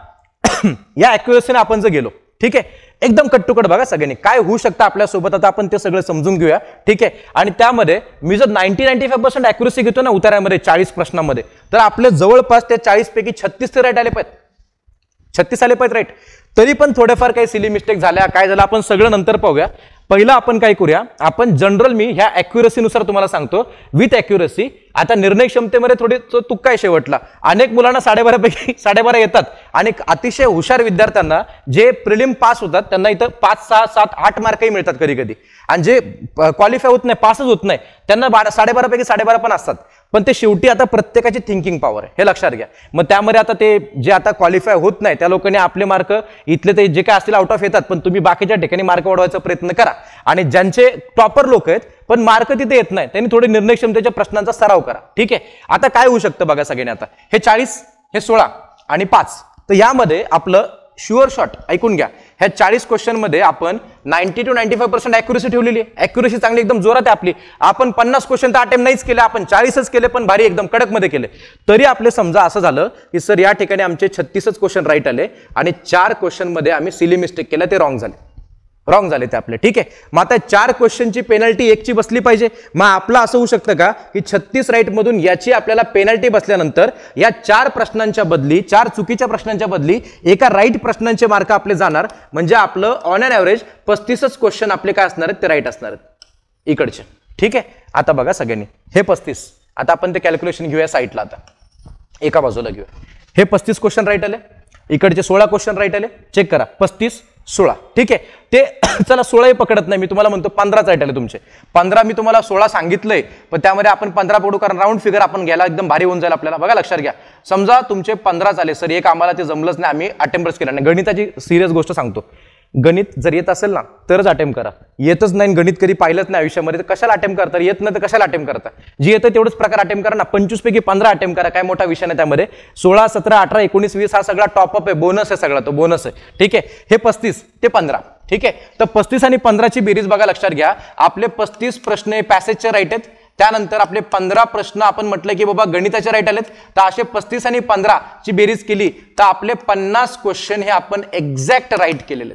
Speaker 1: या अॅक्युरसीने आपण जर गेलो, ठीक आहे, एकदम कट्टुकट बघा सगळ्यांनी काय होऊ शकतं आपल्यासोबत. आता आपण ते सगळं समजून घेऊया, ठीक आहे. आणि त्यामध्ये मी जर 90-95% अॅक्युरसी घेतो ना उतार्यामध्ये 40 प्रश्नांमध्ये, तर आपले जवळपास त्या 40 पैकी 36 ते राईट आले पाहिजेत, 36 आले पाहिजेत राईट. तरी पण थोडेफार काही सिली मिस्टेक झाल्या, काय झालं आपण सगळं नंतर पाहूया. पहिलं आपण काय करूया, आपण जनरल मी ह्या अॅक्युरसीनुसार तुम्हाला सांगतो विथ अॅक्युरसी. आता निर्णय क्षमतेमध्ये थोडी तुक काय शेवटला, अनेक मुलांना 12.5 पैकी 12.5 येतात, आणि अतिशय हुशार विद्यार्थ्यांना जे प्रिलिम पास होतात त्यांना इथं 5, 6, 7, 8 मार्कही मिळतात कधी कधी. आणि जे क्वालिफाय होत नाही, पासच होत नाही, त्यांना 12.5 पैकी 12.5 पण असतात. पण ते शेवटी आता प्रत्येकाची थिंकिंग पॉवर आहे, हे लक्षात घ्या. मग त्यामध्ये आता ते जे आता क्वालिफाय होत नाही त्या लोकांनी आपले मार्क इथले ते जे काय असतील आउट ऑफ येतात, पण तुम्ही बाकीच्या ठिकाणी मार्क वाढवायचा प्रयत्न करा. आणि ज्यांचे टॉपर लोक आहेत पण मार्क तिथे येत नाही, त्यांनी थोडे निर्णय क्षमतेच्या प्रश्नांचा सराव करा, ठीक आहे. आता काय होऊ शकतं बघा सगळ्यांनी. आता हे 40, हे 16 आणि 5, तर यामध्ये आपलं शुअर शॉट ऐकून घ्या. ह्या 40 क्वेश्चन मध्ये आपण 90 to 95% अॅक्युरसी ठेवलेली आहे. अॅक्युरसी चांगली एकदम जोरात आहे आपली. आपण 50 क्वेश्चन तर अटेम्प्ट नाहीच केले, आपण 40च केले, पण भारी एकदम कडक मध्ये केले. तरी आपले समजा असं झालं की सर या ठिकाणी आमचे 36च क्वेश्चन राईट आले आणि 4 क्वेश्चन मध्ये आम्ही सिली मिस्टेक केलं, ते रॉंग झाले ते आपले, ठीक आहे. मग आता 4 क्वेश्चनची पेनल्टी 1 ची बसली पाहिजे. मग आपलं असं होऊ शकतं का की 36 राईट मधून याची आपल्याला पेनल्टी बसल्यानंतर या 4 प्रश्नांच्या बदली, 4 चुकीच्या प्रश्नांच्या बदली एका राईट प्रश्नांचे मार्क आपले जाणार. म्हणजे आपलं ऑन एन ॲव्हरेज 35च क्वेश्चन आपले काय असणार आहेत, ते राईट असणार आहेत इकडचे, ठीक आहे. आता बघा सगळ्यांनी हे 35, आता आपण ते कॅल्क्युलेशन घेऊया साईडला. आता एका बाजूला घेऊया. हे 35 क्वेश्चन राईट आले, इकडचे 16 क्वेश्चन राईट आले, चेक करा. 35, 16, ठीक आहे. ते चला 16 पकडत नाही, मी तुम्हाला म्हणतो 15 राईट आले तुमचे. 15 मी तुम्हाला 16 सांगितलंय, पण त्यामध्ये आपण 15 पडू, कारण राऊंड फिगर आपण घ्यायला एकदम भारी होऊन जाईल आपल्याला. बघा लक्षात घ्या, समजा तुमचे 15 झाले, सर एक आम्हाला ते जमलंच नाही, आम्ही अटेम्प्टच केला नाही. गणिताची सिरियस गोष्ट सांगतो, गणित जर येत असेल ना तरच अटेम्प्ट करा. येतच नाही, गणित कधी पाहिलंच नाही आयुष्यामध्ये, तर कशाला अटेम्प्ट करता. येत नाही तर कशाला अटेम्प्ट करता. जे येतं तेवढंच प्रकार अटेम्प्ट करा ना. 25 पैकी 15 अटेम्प्ट करा, काय मोठा विषय नाही त्यामध्ये. 16, 17, 18, 19, 20 हा सगळा टॉपअप आहे, बोनस आहे सगळा, तो बोनस आहे, ठीक आहे. हे 35 ते 15, ठीक आहे. तर 35 आणि 15ची बेरीज बघा, लक्षात घ्या. आपले 35 प्रश्न पॅसेजचे राईट आहेत, त्यानंतर आपले 15 प्रश्न आपण म्हटलं की बाबा गणिताचे राईट आलेत, तर असे 35 आणि 15 ची बेरीज केली तर आपले 50 क्वेश्चन हे आपण एक्झॅक्ट राईट केलेले,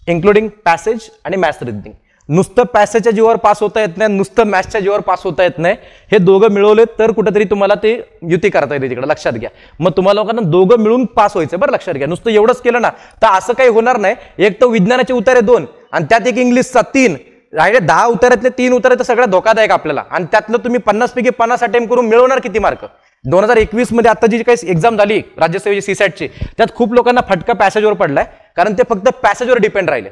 Speaker 1: इन्क्लुडिंग पॅसेज आणि मॅथ्स रिझनिंग. नुसतं पॅसेजच्या जीवावर पास होता येत नाही, नुसतं मॅथ्सच्या जीवावर पास होता येत नाही. हे दोघं मिळवले तर कुठेतरी तुम्हाला ते युती करता येते, तिकडे लक्षात घ्या. मग तुम्हाला लोकांना दोघं मिळून पास व्हायचं बरं, लक्षात घ्या. नुसतं एवढंच केलं ना तर असं काही होणार नाही. एक तर विज्ञानाचे उतारे 2 आणि त्यात एक इंग्लिशचा 3, राहिले 10 उताऱ्यातले 3 उतारे तर सगळ्यात धोकादायक आपल्याला. आणि त्यातलं तुम्ही 50 पैकी 50 अटेम्प्ट करून मिळवणार किती मार्क? 2021 मध्ये आता जी काही एक्झाम झाली राज्यसेवेची सीसॅटची, त्यात खूप लोकांना फटका पॅसेजवर पडलाय, कारण ते फक्त पॅसेजवर डिपेंड राहिले.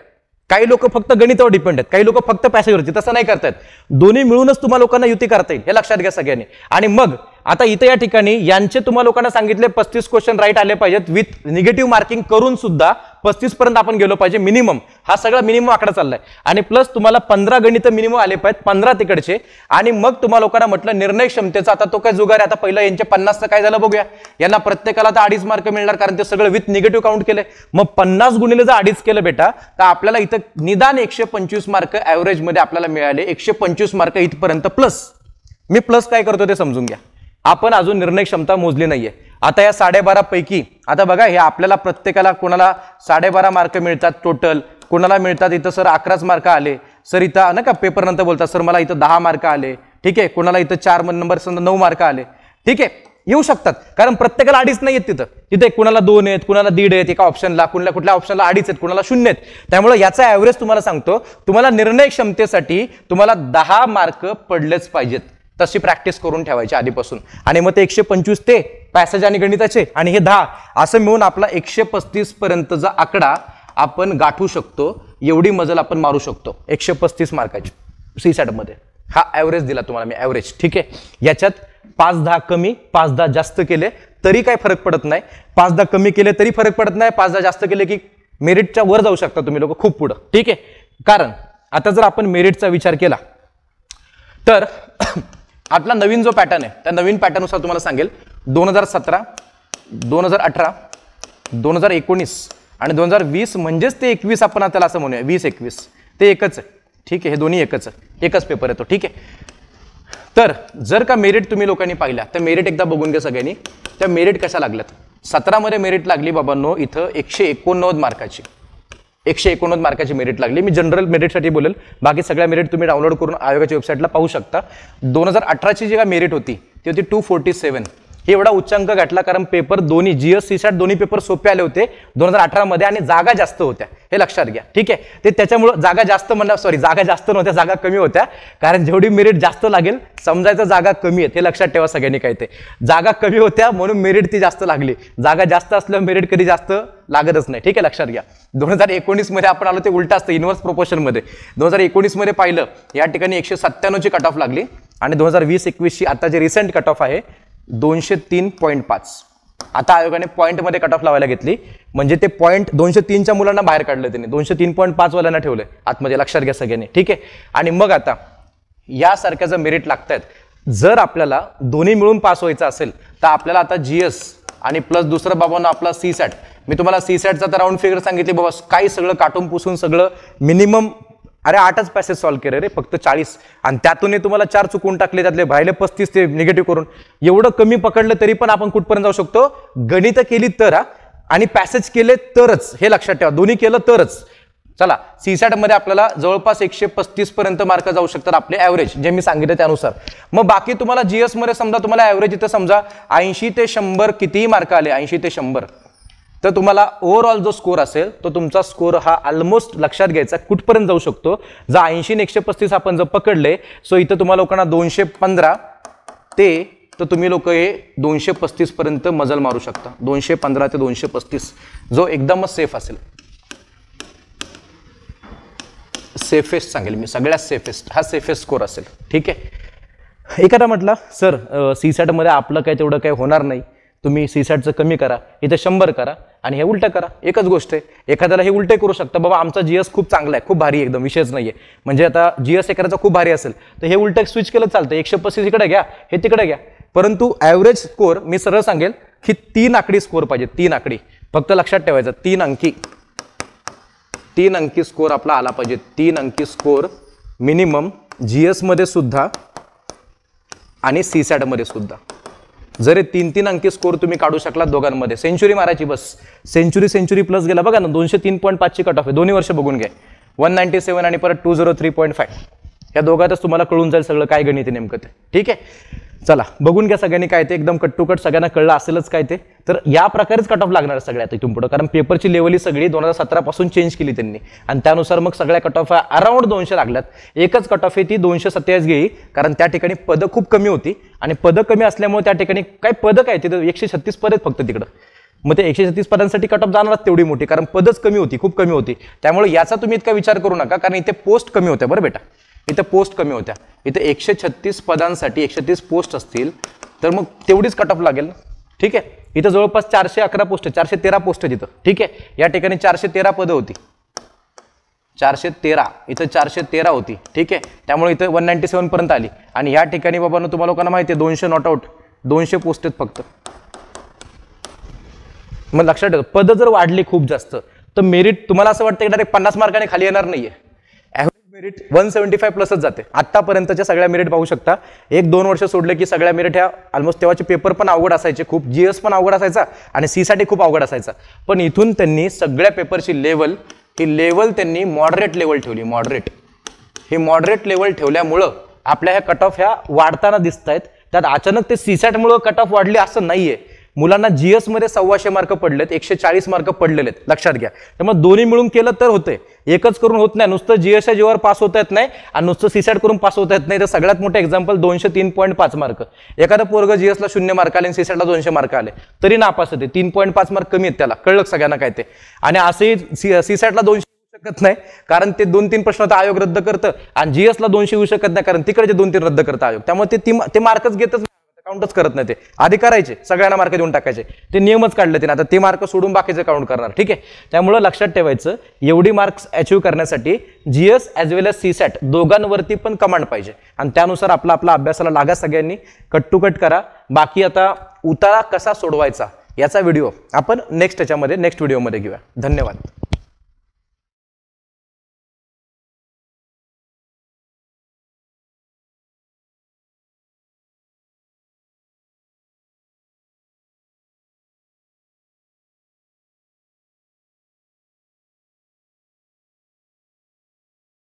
Speaker 1: काही लोक फक्त गणितावर डिपेंड आहेत, काही लोक फक्त पॅसेजवरती. तसं नाही करतायत, दोन्ही मिळूनच तुम्हाला लोकांना युती करता येईल, हे लक्षात घ्या सगळ्यांनी. आणि मग आता इथे या ठिकाणी यांचे तुम्हाला लोकांना सांगितले 35 क्वेश्चन राईट आले पाहिजेत विथ निगेटिव्ह मार्किंग करून सुद्धा 35 पर्यंत आपण गेलो पाहिजे मिनिमम. हा सगळा मिनिमम आकडा चाललाय. आणि प्लस तुम्हाला 15 गणित मिनिमम आले पाहिजेत, 15 तिकडचे. आणि मग तुम्हाला लोकांना म्हटलं निर्णय क्षमतेचा आता तो काय जुगार आहे. आता पहिलं यांचे 50चं काय झालं बघूया. यांना प्रत्येकाला तर 2.5 मार्क मिळणार, कारण ते सगळं विथ निगेटिव्ह काउंट केले. मग 50 गुणिले जर 2.5 केलं बेटा, तर आपल्याला इथं निदान 125 मार्क ऍव्हरेज मध्ये आपल्याला मिळाले. 125 मार्क इथपर्यंत प्लस. मी प्लस काय करतो ते समजून घ्या. आपण अजून निर्णय क्षमता मोजली नाहीये. आता या 12.5 पैकी आता बघा, हे आपल्याला प्रत्येकाला कोणाला 12.5 मार्क मिळतात टोटल, कोणाला मिळतात इथं सर 11च मार्क आले, सर इथं ना का पेपर नंतर बोलतात सर मला इथं 10 मार्क आले, ठीक आहे. कोणाला इथं 4 नंबर 9 मार्क आले, ठीक आहे. येऊ शकतात, कारण प्रत्येकाला 2.5 नाही आहेत तिथे कुणाला 2 आहेत, कुणाला 1.5 आहेत एका ऑप्शनला, कुठल्या ऑप्शनला 2.5 आहेत, कुणाला 0 आहेत. त्यामुळे याचा ऍव्हरेज तुम्हाला सांगतो, तुम्हाला निर्णय क्षमतेसाठी तुम्हाला 10 मार्क पडलेच पाहिजेत. तशी प्रॅक्टिस करून ठेवायची आधीपासून. आणि मग ते 125 ते पॅसेज आणि गणिताचे आणि हे 10 असं मिळून आपला 135 पर्यंतचा आकडा आपण गाठू शकतो. एवढी मजल आपण मारू शकतो 135 मार्काची सीसॅट मध्ये. हा ऍव्हरेज दिला तुम्हाला मी, ऍव्हरेज, ठीक आहे. याच्यात 5-10 कमी 5-10 जास्त केले तरी काही फरक पडत नाही, 5-10 कमी केले तरी फरक पडत नाही, 5-10 जास्त केले की मेरिटच्या वर जाऊ शकता तुम्ही लोक खूप पुढं, ठीक आहे. कारण आता जर आपण मेरिटचा विचार केला तर आपला नवीन जो पॅटर्न आहे त्या नवीन पॅटर्ननुसार तुम्हाला सांगेल 2017, 2018, 2019 आणि 2020 म्हणजेच ते 21 आपण आता असं म्हणूया, 20-21 ते एकच आहे, ठीक आहे. हे दोन्ही एकच आहे, एकच पेपर येतो, ठीक आहे. तर जर का मेरिट तुम्ही लोकांनी पाहिल्या तर मेरिट एकदा बघून घ्या सगळ्यांनी. त्या मेरिट कशा लागल्यात. 17 मध्ये मेरिट लागली बाबांनो इथं 189 मार्काची, 189 मार्काची मेरिट लागली. मी जनरल मेरिटसाठी बोलेल, बाकी सगळ्या मेरिट तुम्ही डाउनलोड करून आयोगाच्या वेबसाईटला पाहू शकता. 2018ची जी काय मेरिट होती ती होती 247. हे एवढा उच्चांक गाठला कारण पेपर दोन्ही जीएस सीसॅट दोन्ही पेपर सोपे आले होते 2018 मध्ये आणि जागा जास्त होत्या, हे लक्षात घ्या, ठीक आहे. ते त्याच्यामुळे जागा जास्त जागा जास्त नव्हत्या, जागा कमी होत्या. कारण जेवढी मेरिट जास्त लागेल समजायचं जागा कमी आहेत, हे लक्षात ठेवा सगळ्यांनी. काय ते जागा कमी होत्या म्हणून मेरिट ती जास्त लागली. जागा जास्त असल्यावर मेरिट कधी जास्त लागतच नाही, ठीक आहे, लक्षात घ्या. 2019 मध्ये आपण आलो ते उलट असतं, इन्व्हर्स प्रोपोर्शन मध्ये. 2019 मध्ये पाहिलं या ठिकाणी 197 ची कट ऑफ लागली आणि 2020-21 ची आता जे रिसेंट कट ऑफ आहे 203.5. आता आयोगाने पॉईंट मध्ये कट ऑफ लावायला घेतली, म्हणजे ते पॉईंट 203च्या मुलांना बाहेर काढलं त्यांनी, 203.5 वाल्यांना ठेवलंय आतमध्ये, लक्षात घ्या सगळ्यांनी, ठीक आहे. आणि मग आता यासारख्या जर मेरिट लागतायत, जर आपल्याला दोन्ही मिळून पास व्हायचं असेल तर आपल्याला आता जीएस आणि प्लस दुसरं बाबांना आपला सीसॅट. मी तुम्हाला सीसॅटचा तर राऊंड फिगर सांगितली बाबा, काही सगळं काटून पुसून सगळं मिनिमम, अरे 8च पॅसेज सॉल्व्ह केले रे फक्त 40, आणि त्यातून तुम्हाला 4 चुकून टाकले, त्यातले राहिले 35 ते निगेटिव्ह करून. एवढं कमी पकडलं तरी पण आपण कुठपर्यंत जाऊ शकतो. गणित केली तर आणि पॅसेज केले तरच, हे लक्षात ठेवा, दोन्ही केलं तरच. चला, सीसॅट मध्ये आपल्याला जवळपास 135 पर्यंत मार्क जाऊ शकतात आपले ऍव्हरेज, जे मी सांगितलं त्यानुसार. मग बाकी तुम्हाला जीएस मध्ये समजा तुम्हाला ऍव्हरेज इथं समजा 80 ते 100 कितीही मार्क आले, 80 ते 100, तर तुम्हाला ओव्हरऑल जो स्कोर असेल तो तुमचा स्कोर हा ऑलमोस्ट लक्षात घ्यायचा कुठपर्यंत जाऊ शकतो. जर 80 ने 135 आपण जर पकडले, सो इथं तुम्हाला लोकांना 215 ते, तर तुम्ही लोक हे 235 पर्यंत मजल मारू शकता. 215 ते 235 जो एकदमच सेफ असेल, सेफेस्ट सांगेल मी, सगळ्यात सेफेस्ट, हा सेफेस्ट स्कोर असेल, ठीक आहे. एखादा म्हटला सर सीसॅट मध्ये आपलं काय तेवढं काय होणार नाही, तुम्ही सीसॅटचं कमी करा, इथे 100 करा आणि हे उलटं करा. एकच गोष्ट आहे, एखाद्याला हे उलटे करू शकता, बाबा आमचा जीएस खूप चांगला आहे, खूप भारी एकदम, विषयच नाहीये. म्हणजे आता जीएस एखाद्याचा खूप भारी असेल तर हे उलटं स्विच केलं चालतं, 135 इकडे घ्या, हे तिकडे घ्या. परंतु ऍव्हरेज स्कोर मी सरळ सांगेल की 3 आकडी स्कोर पाहिजे, 3 आकडी, फक्त लक्षात ठेवायचं 3 अंकी स्कोर आपला आला पाहिजे. 3 अंकी स्कोर मिनिमम GS मध्ये सुद्धा आणि CSAT मध्ये सुद्धा जर 3-3 अंकी स्कोर तुम्ही काढू शकला दोघांमध्ये, सेंचुरी मारायची बस, सेंचुरी प्लस गेला बघा ना, 203.5 ची कट ऑफ आहे, दोन्ही वर्ष बघून घ्या, 197 आणि परत 203.5, या दोघातच तुम्हाला कळून जाईल सगळं काय गणित नेमकं ते. ठीक आहे, चला बघून घ्या सगळ्यांनी काय ते, एकदम कट टू कट सगळ्यांना कळलं असेलच काय ते. तर या प्रकारेच कट ऑफ लागणार सगळ्यात इथून पुढे, कारण पेपरची लेवल ही सगळी 2017 पासून चेंज केली त्यांनी आणि त्यानुसार मग सगळ्या कट ऑफ अराउंड 200 लागल्यात. एकच कट ऑफ आहे ती 227 गेली, कारण त्या ठिकाणी पदं खूप कमी होती आणि पदं कमी असल्यामुळे त्या ठिकाणी काय पदं काय तिथं 136 पद आहेत फक्त तिकडं. मग ते 136 पदांसाठी कट ऑफ जाणारच तेवढी मोठी, कारण पदच कमी होती, खूप कमी होती. त्यामुळे याचा तुम्ही इतका विचार करू नका, कारण इथे पोस्ट कमी होत्या. बरं बेटा, इथं पोस्ट कमी होत्या, इथे 136 पदांसाठी 130 पोस्ट असतील तर मग तेवढीच कट ऑफ लागेल. ठीक आहे, इथं जवळपास 411 पोस्ट, 413 पोस्ट आहे तिथं. ठीक आहे, या ठिकाणी 413 पदं होती, 413, इथं 413 होती. ठीक आहे, त्यामुळे इथं 197 पर्यंत आली. आणि या ठिकाणी बाबांनो तुम्हाला लोकांना माहिती आहे 200 नॉट आउट, 200 पोस्ट आहेत फक्त. मग लक्षात ठेवा, पदं जर वाढली खूप जास्त तर मेरिट तुम्हाला असं वाटतं की डायरेक्ट 50 मार्काने खाली येणार नाहीये, मेरिट 175 प्लसच जाते. आतापर्यंतच्या सगळ्या मेरिट पाहू शकता, 1-2 वर्ष सोडले की सगळ्या मेरिट ह्या ऑलमोस्ट, तेव्हाचे पेपर पण अवघड असायचे खूप, GS पण अवघड असायचा आणि C खूप अवघड असायचा. पण इथून त्यांनी सगळ्या पेपरची लेवल, ही लेवल त्यांनी मॉडरेट लेवल ठेवली. हे मॉडरेट लेवल ठेवल्यामुळं आपल्या ह्या कट ऑफ ह्या वाढताना दिसत आहेत. त्यात अचानक ते CSAT मुळे कट ऑफ वाढली असं नाहीये. मुलांना GS मध्ये 125 मार्क पडलेत, 140 मार्क पडलेले आहेत, लक्षात घ्या. त्यामुळे दोन्ही मिळून केलं तर होतंय, एकच करून होत नाही. नुसतं GSच्या जीवावर पास होता येत नाही आणि नुसतं CSAT करून पास होता येत नाही. तर सगळ्यात मोठं एक्झाम्पल 203.5 मार्क. एखादा पोरग GSला 0 मार्क आले आणि CSATला 200 मार्क आले तरी नापास होते, 3.5 मार्क कमी आहेत त्याला. कळलं सगळ्यांना काय ते. आणि असंही CSATला 200 शकत नाही, कारण ते 2-3 प्रश्न आयोग रद्द करतं आणि GSला 200 येऊ शकत नाही, कारण तिकडचे 2-3 रद्द करतं आयोग. त्यामुळे ते मार्कच घेतच काउंटच करत नाही. ते आधी करायचे, सगळ्यांना मार्क देऊन टाकायचे, ते नियमच काढले ते. आता ते मार्क सोडून बाकीचे काउंट करणार. ठीक आहे, त्यामुळे लक्षात ठेवायचं, एवढी मार्क्स अचीव्ह करण्यासाठी GS ॲज वेल एज CSAT दोघांवरती पण कमांड पाहिजे आणि त्यानुसार आपला अभ्यासाला लागा. सगळ्यांनी कट टू कट करा. बाकी आता उतारा कसा सोडवायचा याचा व्हिडिओ आपण नेक्स्ट व्हिडिओमध्ये घेऊया. धन्यवाद.